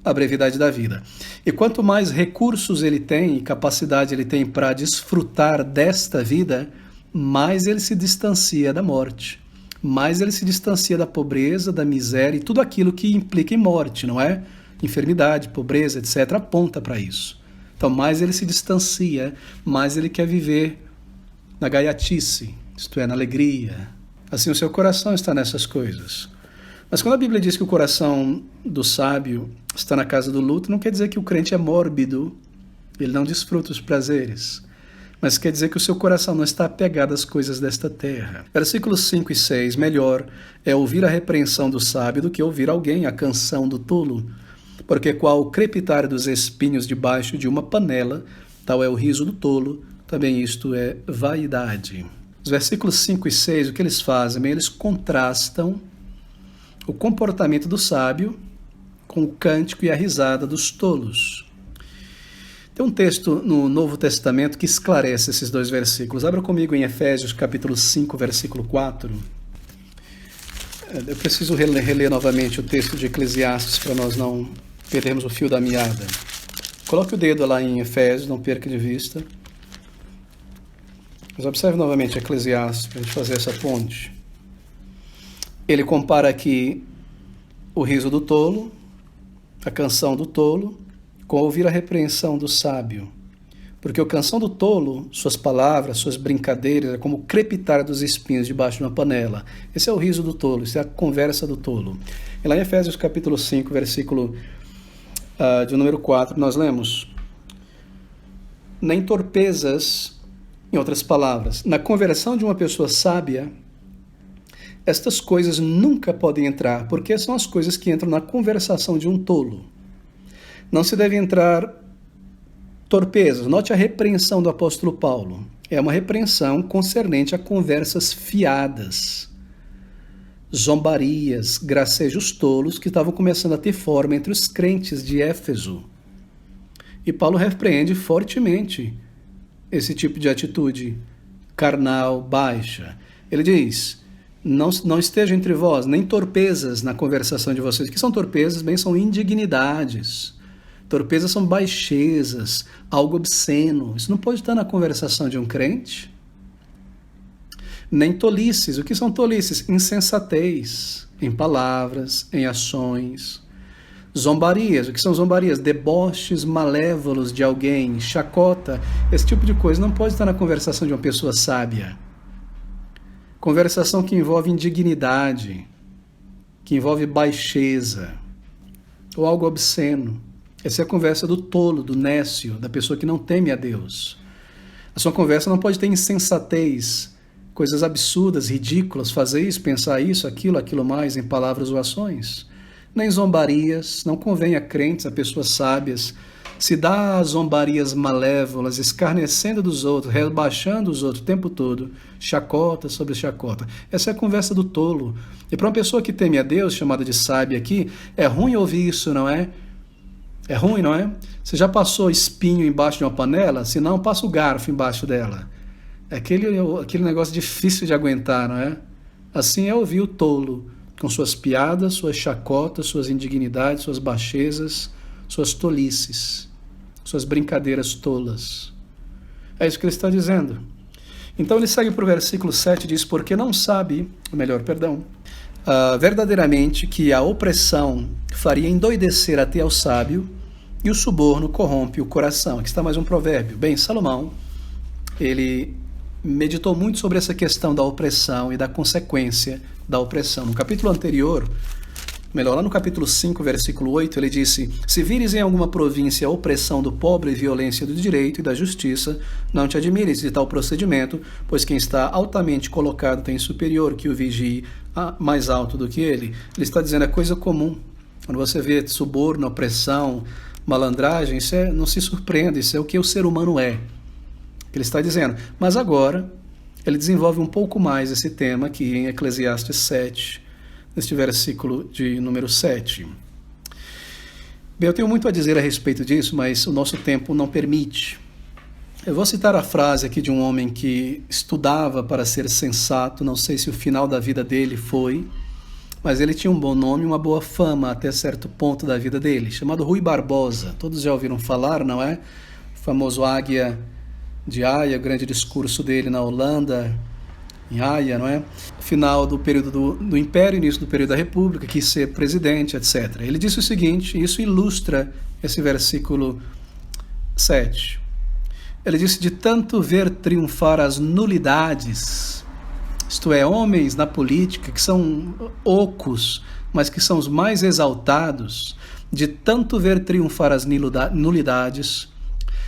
a brevidade da vida. E quanto mais recursos ele tem e capacidade ele tem para desfrutar desta vida, mais ele se distancia da morte, mais ele se distancia da pobreza, da miséria e tudo aquilo que implica em morte, não é? Enfermidade, pobreza, etc., aponta para isso. Então, mais ele se distancia, mais ele quer viver na gaiatice, isto é, na alegria. Assim, o seu coração está nessas coisas. Mas quando a Bíblia diz que o coração do sábio está na casa do luto, não quer dizer que o crente é mórbido, ele não desfruta os prazeres, mas quer dizer que o seu coração não está apegado às coisas desta terra. Versículos 5 e 6, melhor é ouvir a repreensão do sábio do que ouvir alguém a canção do tolo, porque qual o crepitar dos espinhos debaixo de uma panela, tal é o riso do tolo, também isto é vaidade. Os versículos 5 e 6, o que eles fazem? Bem, eles contrastam o comportamento do sábio com o cântico e a risada dos tolos. Tem um texto no Novo Testamento que esclarece esses dois versículos. Abra comigo em Efésios capítulo 5, versículo 4. Eu preciso reler novamente o texto de Eclesiastes para nós não perdermos o fio da meada. Coloque o dedo lá em Efésios, não perca de vista. Mas observe novamente Eclesiastes para a gente fazer essa ponte. Ele compara aqui o riso do tolo, a canção do tolo, com ouvir a repreensão do sábio. Porque o canção do tolo, suas palavras, suas brincadeiras, é como o crepitar dos espinhos debaixo de uma panela. Esse é o riso do tolo, isso é a conversa do tolo. E lá em Efésios capítulo 5, versículo de número 4, nós lemos: nem torpezas, em outras palavras, na conversão de uma pessoa sábia, estas coisas nunca podem entrar, porque são as coisas que entram na conversação de um tolo. Não se deve entrar torpezas. Note a repreensão do apóstolo Paulo. É uma repreensão concernente a conversas fiadas, zombarias, gracejos tolos que estavam começando a ter forma entre os crentes de Éfeso. E Paulo repreende fortemente esse tipo de atitude carnal, baixa. Ele diz: não esteja entre vós nem torpezas na conversação de vocês. O que são torpezas? Bem, são indignidades. Torpezas são baixezas, algo obsceno. Isso não pode estar na conversação de um crente. Nem tolices. O que são tolices? Insensatez em palavras, em ações. Zombarias. O que são zombarias? Deboches malévolos de alguém, chacota. Esse tipo de coisa não pode estar na conversação de uma pessoa sábia. Conversação que envolve indignidade, que envolve baixeza, ou algo obsceno. Essa é a conversa do tolo, do nécio, da pessoa que não teme a Deus. A sua conversa não pode ter insensatez, coisas absurdas, ridículas, fazer isso, pensar isso, aquilo mais, em palavras ou ações. Nem zombarias, não convém a crentes, a pessoas sábias, se dá a zombarias malévolas, escarnecendo dos outros, rebaixando os outros o tempo todo, chacota sobre chacota. Essa é a conversa do tolo. E para uma pessoa que teme a Deus, chamada de sábia aqui, é ruim ouvir isso, não é? É ruim, não é? Você já passou espinho embaixo de uma panela? Se não, passa o garfo embaixo dela. É aquele negócio difícil de aguentar, não é? Assim é ouvir o tolo, com suas piadas, suas chacotas, suas indignidades, suas baixezas, suas tolices, suas brincadeiras tolas. É isso que ele está dizendo. Então ele segue para o versículo 7 e diz: porque não sabe, verdadeiramente que a opressão faria endoidecer até ao sábio, e o suborno corrompe o coração. Aqui está mais um provérbio. Bem, Salomão, ele meditou muito sobre essa questão da opressão e da consequência da opressão. No capítulo anterior, lá no capítulo 5, versículo 8, ele disse: se vires em alguma província a opressão do pobre e violência do direito e da justiça, não te admires de tal procedimento, pois quem está altamente colocado tem superior que o vigie mais alto do que ele. Ele está dizendo, é coisa comum. Quando você vê suborno, opressão, malandragem, não se surpreenda, isso é o que o ser humano é. Ele está dizendo. Mas agora, ele desenvolve um pouco mais esse tema aqui em Eclesiastes 7, neste versículo de número 7. Bem, eu tenho muito a dizer a respeito disso, mas o nosso tempo não permite. Eu vou citar a frase aqui de um homem que estudava para ser sensato, não sei se o final da vida dele foi, mas ele tinha um bom nome e uma boa fama até certo ponto da vida dele, chamado Rui Barbosa. Todos já ouviram falar, não é? O famoso Águia de Haia, o grande discurso dele na Holanda, em Haia, não é? Final do período do Império, início do período da República, quis ser presidente, etc. Ele disse o seguinte, e isso ilustra esse versículo 7. Ele disse, de tanto ver triunfar as nulidades, isto é, homens na política que são ocos, mas que são os mais exaltados, de tanto ver triunfar as nulidades,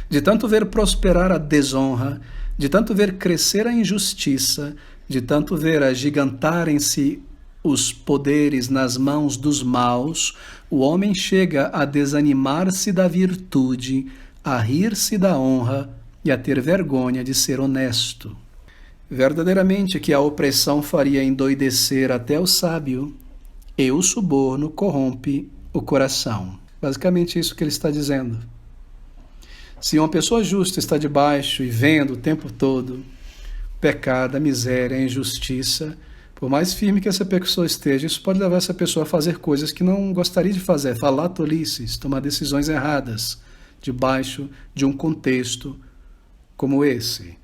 de tanto ver prosperar a desonra, de tanto ver crescer a injustiça, de tanto ver agigantarem-se os poderes nas mãos dos maus, o homem chega a desanimar-se da virtude, a rir-se da honra e a ter vergonha de ser honesto. Verdadeiramente que a opressão faria endoidecer até o sábio, e o suborno corrompe o coração. Basicamente isso que ele está dizendo. Se uma pessoa justa está debaixo e vendo o tempo todo o pecado, a miséria, a injustiça, por mais firme que essa pessoa esteja, isso pode levar essa pessoa a fazer coisas que não gostaria de fazer, falar tolices, tomar decisões erradas, debaixo de um contexto como esse.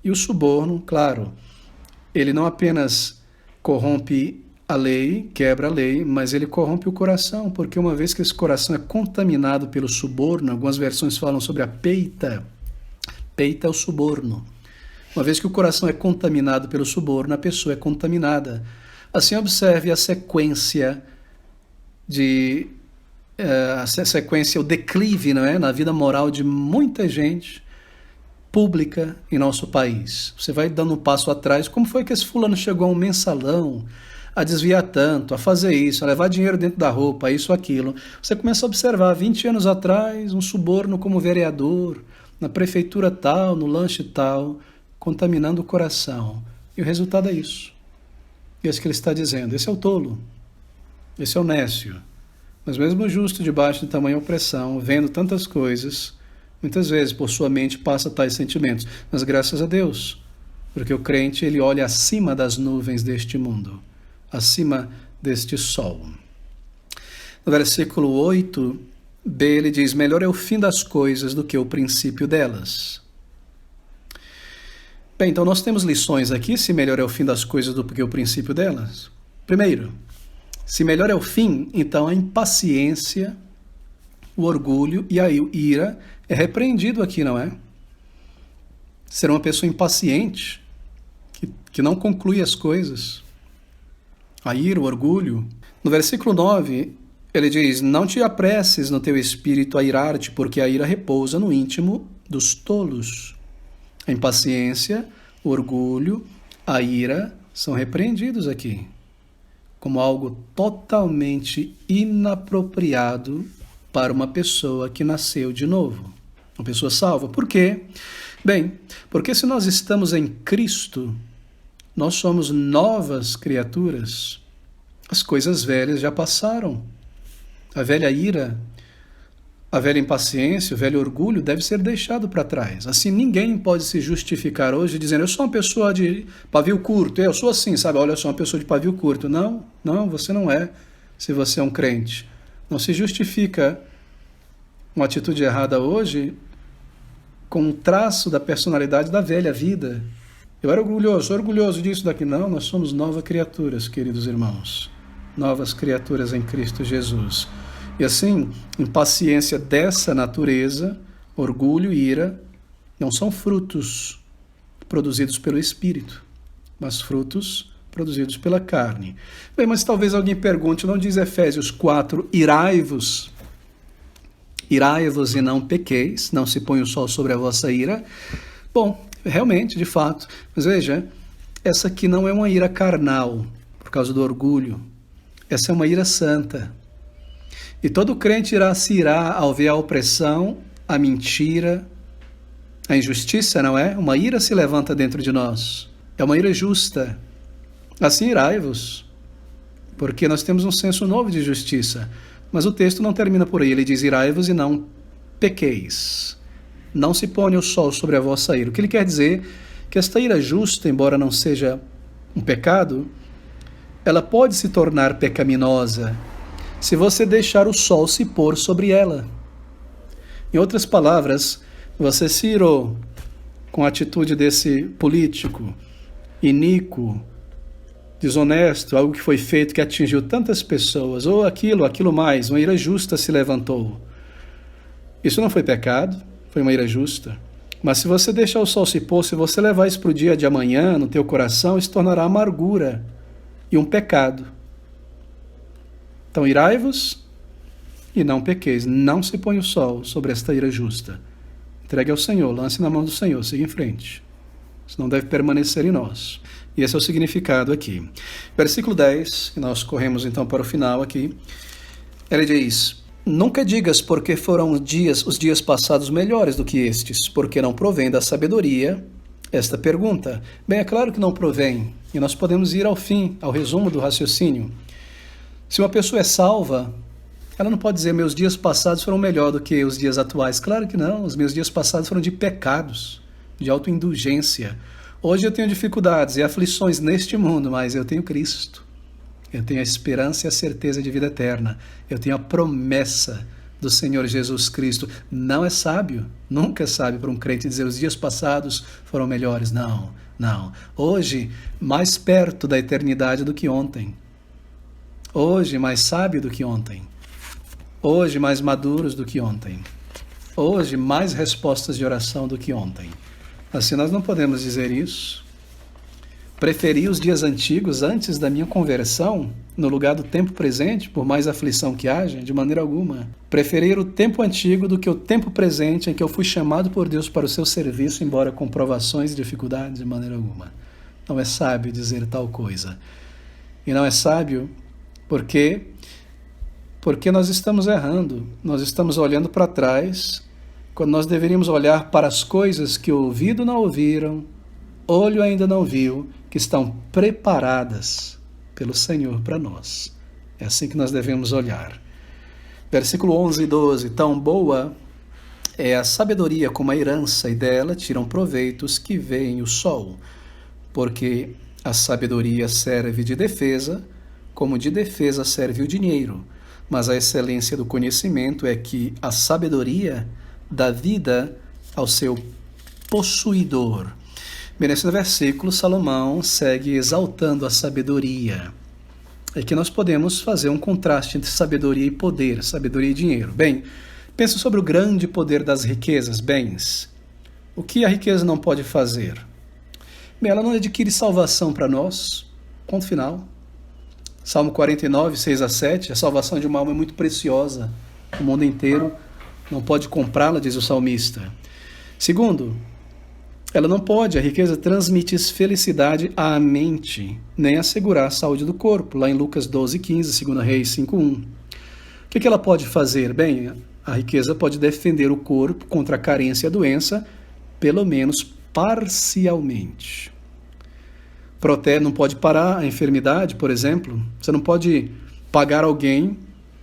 E o suborno, claro, ele não apenas corrompe a lei, quebra a lei, mas ele corrompe o coração, porque uma vez que esse coração é contaminado pelo suborno, algumas versões falam sobre a peita, feita é o suborno. Uma vez que o coração é contaminado pelo suborno, a pessoa é contaminada. Assim, observe a sequência o declive, não é? Na vida moral de muita gente pública em nosso país. Você vai dando um passo atrás. Como foi que esse fulano chegou a um mensalão, a desviar tanto, a fazer isso, a levar dinheiro dentro da roupa, isso, aquilo? Você começa a observar, 20 anos atrás, um suborno como vereador, na prefeitura tal, no lanche tal, contaminando o coração. E o resultado é isso. Esse que ele está dizendo. Esse é o tolo. Esse é o nécio. Mas mesmo o justo, debaixo de tamanha opressão, vendo tantas coisas, muitas vezes por sua mente passa tais sentimentos. Mas graças a Deus, porque o crente ele olha acima das nuvens deste mundo, acima deste sol. No versículo 8b ele diz: melhor é o fim das coisas do que o princípio delas. Bem, então nós temos lições aqui, se melhor é o fim das coisas do que o princípio delas. Primeiro, se melhor é o fim, então a impaciência, o orgulho e a ira é repreendido aqui, não é? Ser uma pessoa impaciente, que não conclui as coisas. A ira, o orgulho. No versículo 9, ele diz: não te apresses no teu espírito a irar-te, porque a ira repousa no íntimo dos tolos. A impaciência, o orgulho, a ira são repreendidos aqui como algo totalmente inapropriado para uma pessoa que nasceu de novo, uma pessoa salva. Por quê? Bem, porque se nós estamos em Cristo, nós somos novas criaturas. As coisas velhas já passaram. A velha ira, a velha impaciência, o velho orgulho deve ser deixado para trás. Assim, ninguém pode se justificar hoje dizendo: eu sou uma pessoa de pavio curto, eu sou assim, sabe? Olha, eu sou uma pessoa de pavio curto. Não, você não é, se você é um crente. Não se justifica uma atitude errada hoje com um traço da personalidade da velha vida. Eu era orgulhoso, sou orgulhoso disso, daqui. Não, nós somos novas criaturas, queridos irmãos. Novas criaturas em Cristo Jesus. E assim, impaciência dessa natureza, orgulho e ira, não são frutos produzidos pelo Espírito, mas frutos produzidos pela carne. Bem, mas talvez alguém pergunte, não diz Efésios 4, irai-vos e não pequeis, não se põe o sol sobre a vossa ira. Bom, realmente, de fato, mas veja, essa aqui não é uma ira carnal, por causa do orgulho, essa é uma ira santa. E todo crente irá se irar ao ver a opressão, a mentira, a injustiça, não é? Uma ira se levanta dentro de nós. É uma ira justa. Assim irai-vos, porque nós temos um senso novo de justiça. Mas o texto não termina por aí. Ele diz: irai-vos e não pequeis. Não se ponha o sol sobre a vossa ira. O que ele quer dizer? Que esta ira justa, embora não seja um pecado, ela pode se tornar pecaminosa se você deixar o sol se pôr sobre ela. Em outras palavras, você se irou com a atitude desse político iníquo, desonesto, algo que foi feito que atingiu tantas pessoas, ou aquilo mais, uma ira justa se levantou. Isso não foi pecado, foi uma ira justa. Mas se você deixar o sol se pôr, se você levar isso para o dia de amanhã, no teu coração, isso tornará amargura e um pecado. Então, irai-vos e não pequeis. Não se põe o sol sobre esta ira justa. Entregue ao Senhor, lance na mão do Senhor, siga em frente. Isso não deve permanecer em nós. E esse é o significado aqui. Versículo 10, e nós corremos então para o final aqui. Ele diz: nunca digas porque foram os dias passados melhores do que estes, porque não provém da sabedoria esta pergunta. Bem, é claro que não provém, e nós podemos ir ao fim, ao resumo do raciocínio. Se uma pessoa é salva, ela não pode dizer: meus dias passados foram melhor do que os dias atuais. Claro que não, os meus dias passados foram de pecados, de autoindulgência. Hoje eu tenho dificuldades e aflições neste mundo, mas eu tenho Cristo. Eu tenho a esperança e a certeza de vida eterna. Eu tenho a promessa do Senhor Jesus Cristo. Não é sábio, nunca é sábio para um crente dizer: os dias passados foram melhores. Não. Hoje, mais perto da eternidade do que ontem. Hoje, mais sábio do que ontem. Hoje, mais maduros do que ontem. Hoje, mais respostas de oração do que ontem. Assim nós não podemos dizer isso. Preferi os dias antigos antes da minha conversão, no lugar do tempo presente, por mais aflição que haja, de maneira alguma. Preferir o tempo antigo do que o tempo presente em que eu fui chamado por Deus para o seu serviço, embora com provações e dificuldades, de maneira alguma. Não é sábio dizer tal coisa. E não é sábio porque nós estamos errando, nós estamos olhando para trás, quando nós deveríamos olhar para as coisas que o ouvido não ouviram, olho ainda não viu, que estão preparadas pelo Senhor para nós. É assim que nós devemos olhar. Versículo 11 e 12. Tão boa é a sabedoria como a herança, e dela tiram proveitos que veem o sol. Porque a sabedoria serve de defesa, como de defesa serve o dinheiro. Mas a excelência do conhecimento é que a sabedoria dá vida ao seu possuidor. Bem, nesse versículo, Salomão segue exaltando a sabedoria. É que nós podemos fazer um contraste entre sabedoria e poder, sabedoria e dinheiro. Bem, pensa sobre o grande poder das riquezas, bens. O que a riqueza não pode fazer? Bem, ela não adquire salvação para nós, ponto final. Salmo 49, 6 a 7, a salvação de uma alma é muito preciosa. O mundo inteiro não pode comprá-la, diz o salmista. Segundo, ela não pode, a riqueza, transmitir felicidade à mente, nem assegurar a saúde do corpo, lá em Lucas 12, 15, 2 Reis 5, 1. O que ela pode fazer? Bem, a riqueza pode defender o corpo contra a carência e a doença, pelo menos parcialmente. Não pode parar a enfermidade, por exemplo. Você não pode pagar alguém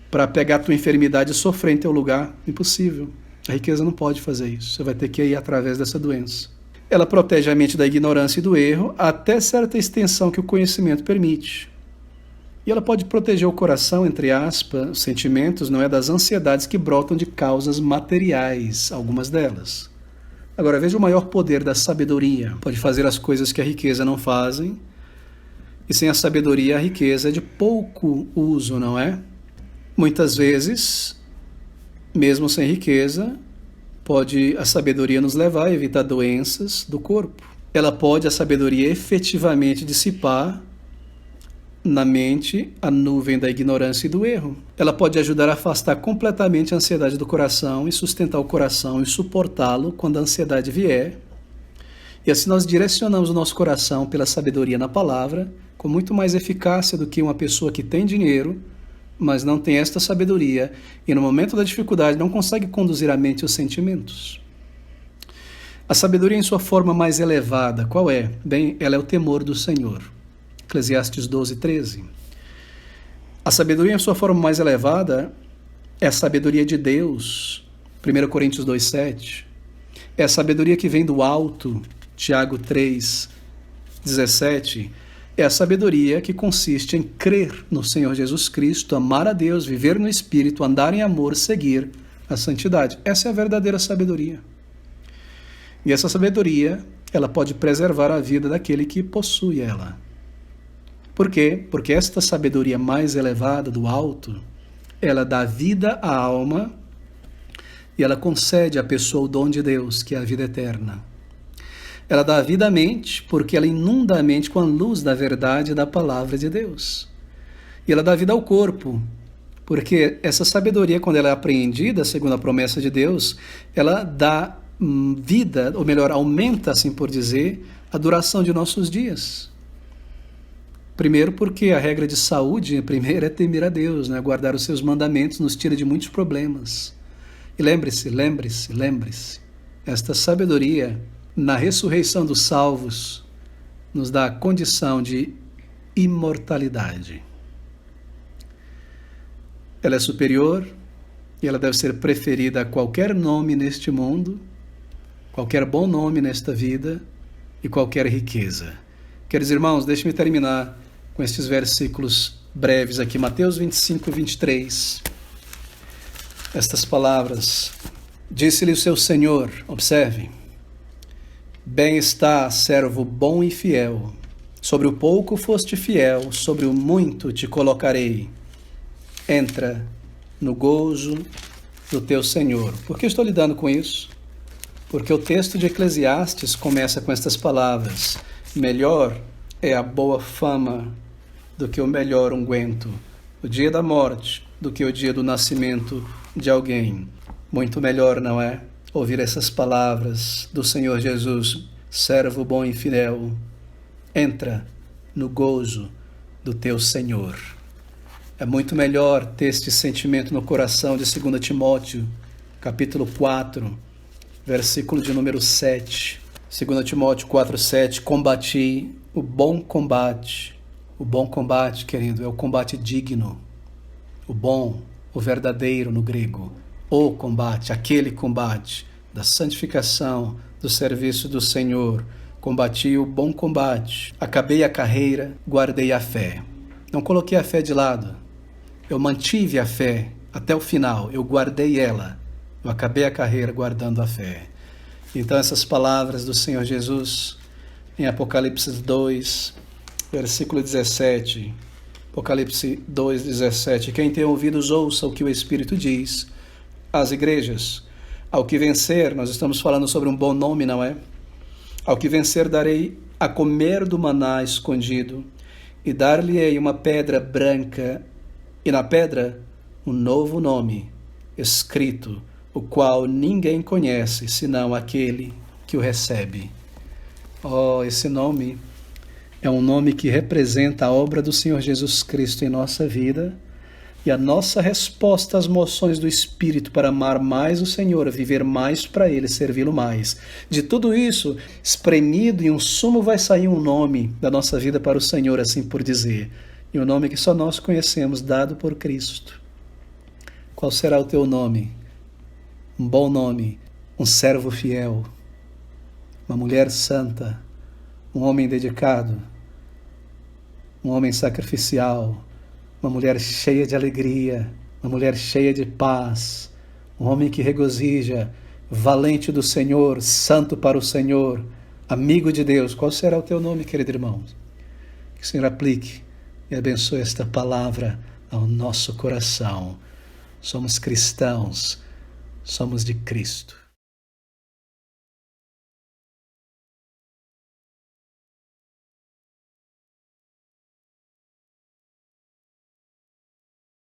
para pegar a tua enfermidade e sofrer em teu lugar. Impossível. A riqueza não pode fazer isso. Você vai ter que ir através dessa doença. Ela protege a mente da ignorância e do erro até certa extensão que o conhecimento permite. E ela pode proteger o coração, entre aspas, os sentimentos, não é, das ansiedades que brotam de causas materiais, algumas delas. Agora, veja o maior poder da sabedoria. Pode fazer as coisas que a riqueza não fazem. E sem a sabedoria, a riqueza é de pouco uso, não é? Muitas vezes, mesmo sem riqueza, pode a sabedoria nos levar a evitar doenças do corpo. Ela pode, a sabedoria, efetivamente dissipar na mente a nuvem da ignorância e do erro. Ela pode ajudar a afastar completamente a ansiedade do coração e sustentar o coração e suportá-lo quando a ansiedade vier. E assim nós direcionamos o nosso coração pela sabedoria na palavra, com muito mais eficácia do que uma pessoa que tem dinheiro, mas não tem esta sabedoria e no momento da dificuldade não consegue conduzir a mente e os sentimentos. A sabedoria em sua forma mais elevada, qual é? Bem, ela é o temor do Senhor. Eclesiastes 12, 13. A sabedoria em sua forma mais elevada é a sabedoria de Deus. 1 Coríntios 2, 7. É a sabedoria que vem do alto. Tiago 3, 17. É a sabedoria que consiste em crer no Senhor Jesus Cristo, amar a Deus, viver no Espírito, andar em amor, seguir a santidade. Essa é a verdadeira sabedoria. E essa sabedoria, ela pode preservar a vida daquele que possui ela. Por quê? Porque esta sabedoria mais elevada do alto, ela dá vida à alma e ela concede à pessoa o dom de Deus, que é a vida eterna. Ela dá vida à mente, porque ela inunda a mente com a luz da verdade e da palavra de Deus. E ela dá vida ao corpo, porque essa sabedoria, quando ela é apreendida, segundo a promessa de Deus, ela dá vida, ou melhor, aumenta, assim por dizer, a duração de nossos dias. Primeiro porque a regra de saúde, primeiro, é temer a Deus, né? Guardar os seus mandamentos nos tira de muitos problemas. E lembre-se, esta sabedoria, na ressurreição dos salvos, nos dá a condição de imortalidade. Ela é superior e ela deve ser preferida a qualquer nome neste mundo, qualquer bom nome nesta vida e qualquer riqueza. Queridos irmãos, deixe-me terminar com estes versículos breves aqui, Mateus 25, 23. Estas palavras. Disse-lhe o seu Senhor, observe: bem está, servo bom e fiel. Sobre o pouco foste fiel, sobre o muito te colocarei. Entra no gozo do teu Senhor. Por que estou lidando com isso? Porque o texto de Eclesiastes começa com estas palavras: melhor é a boa fama do que o melhor unguento, o dia da morte do que o dia do nascimento de alguém. Muito melhor, não é? Ouvir essas palavras do Senhor Jesus: servo bom e fiel, entra no gozo do teu Senhor. É muito melhor ter este sentimento no coração de 2 Timóteo, capítulo 4, versículo de número 7. 2 Timóteo 4:7, combati o bom combate. O bom combate, querido, é o combate digno. O bom, o verdadeiro no grego. O combate, aquele combate da santificação, do serviço do Senhor. Combati o bom combate. Acabei a carreira, guardei a fé. Não coloquei a fé de lado. Eu mantive a fé até o final. Eu guardei ela. Eu acabei a carreira guardando a fé. Então essas palavras do Senhor Jesus em Apocalipse 2, versículo 17. Apocalipse 2, 17. Quem tem ouvidos, ouça o que o Espírito diz às igrejas. Ao que vencer, nós estamos falando sobre um bom nome, não é? Ao que vencer darei a comer do maná escondido, e dar-lhe-ei uma pedra branca, e na pedra um novo nome escrito, o qual ninguém conhece, senão aquele que o recebe. Oh, esse nome é um nome que representa a obra do Senhor Jesus Cristo em nossa vida e a nossa resposta às moções do Espírito para amar mais o Senhor, viver mais para Ele, servi-lo mais. De tudo isso, espremido em um sumo vai sair um nome da nossa vida para o Senhor, assim por dizer. E um nome que só nós conhecemos, dado por Cristo. Qual será o teu nome? Um bom nome, um servo fiel, uma mulher santa, um homem dedicado, um homem sacrificial, uma mulher cheia de alegria, uma mulher cheia de paz, um homem que regozija, valente do Senhor, santo para o Senhor, amigo de Deus. Qual será o teu nome, querido irmão? Que o Senhor aplique e abençoe esta palavra ao nosso coração. Somos cristãos, somos de Cristo.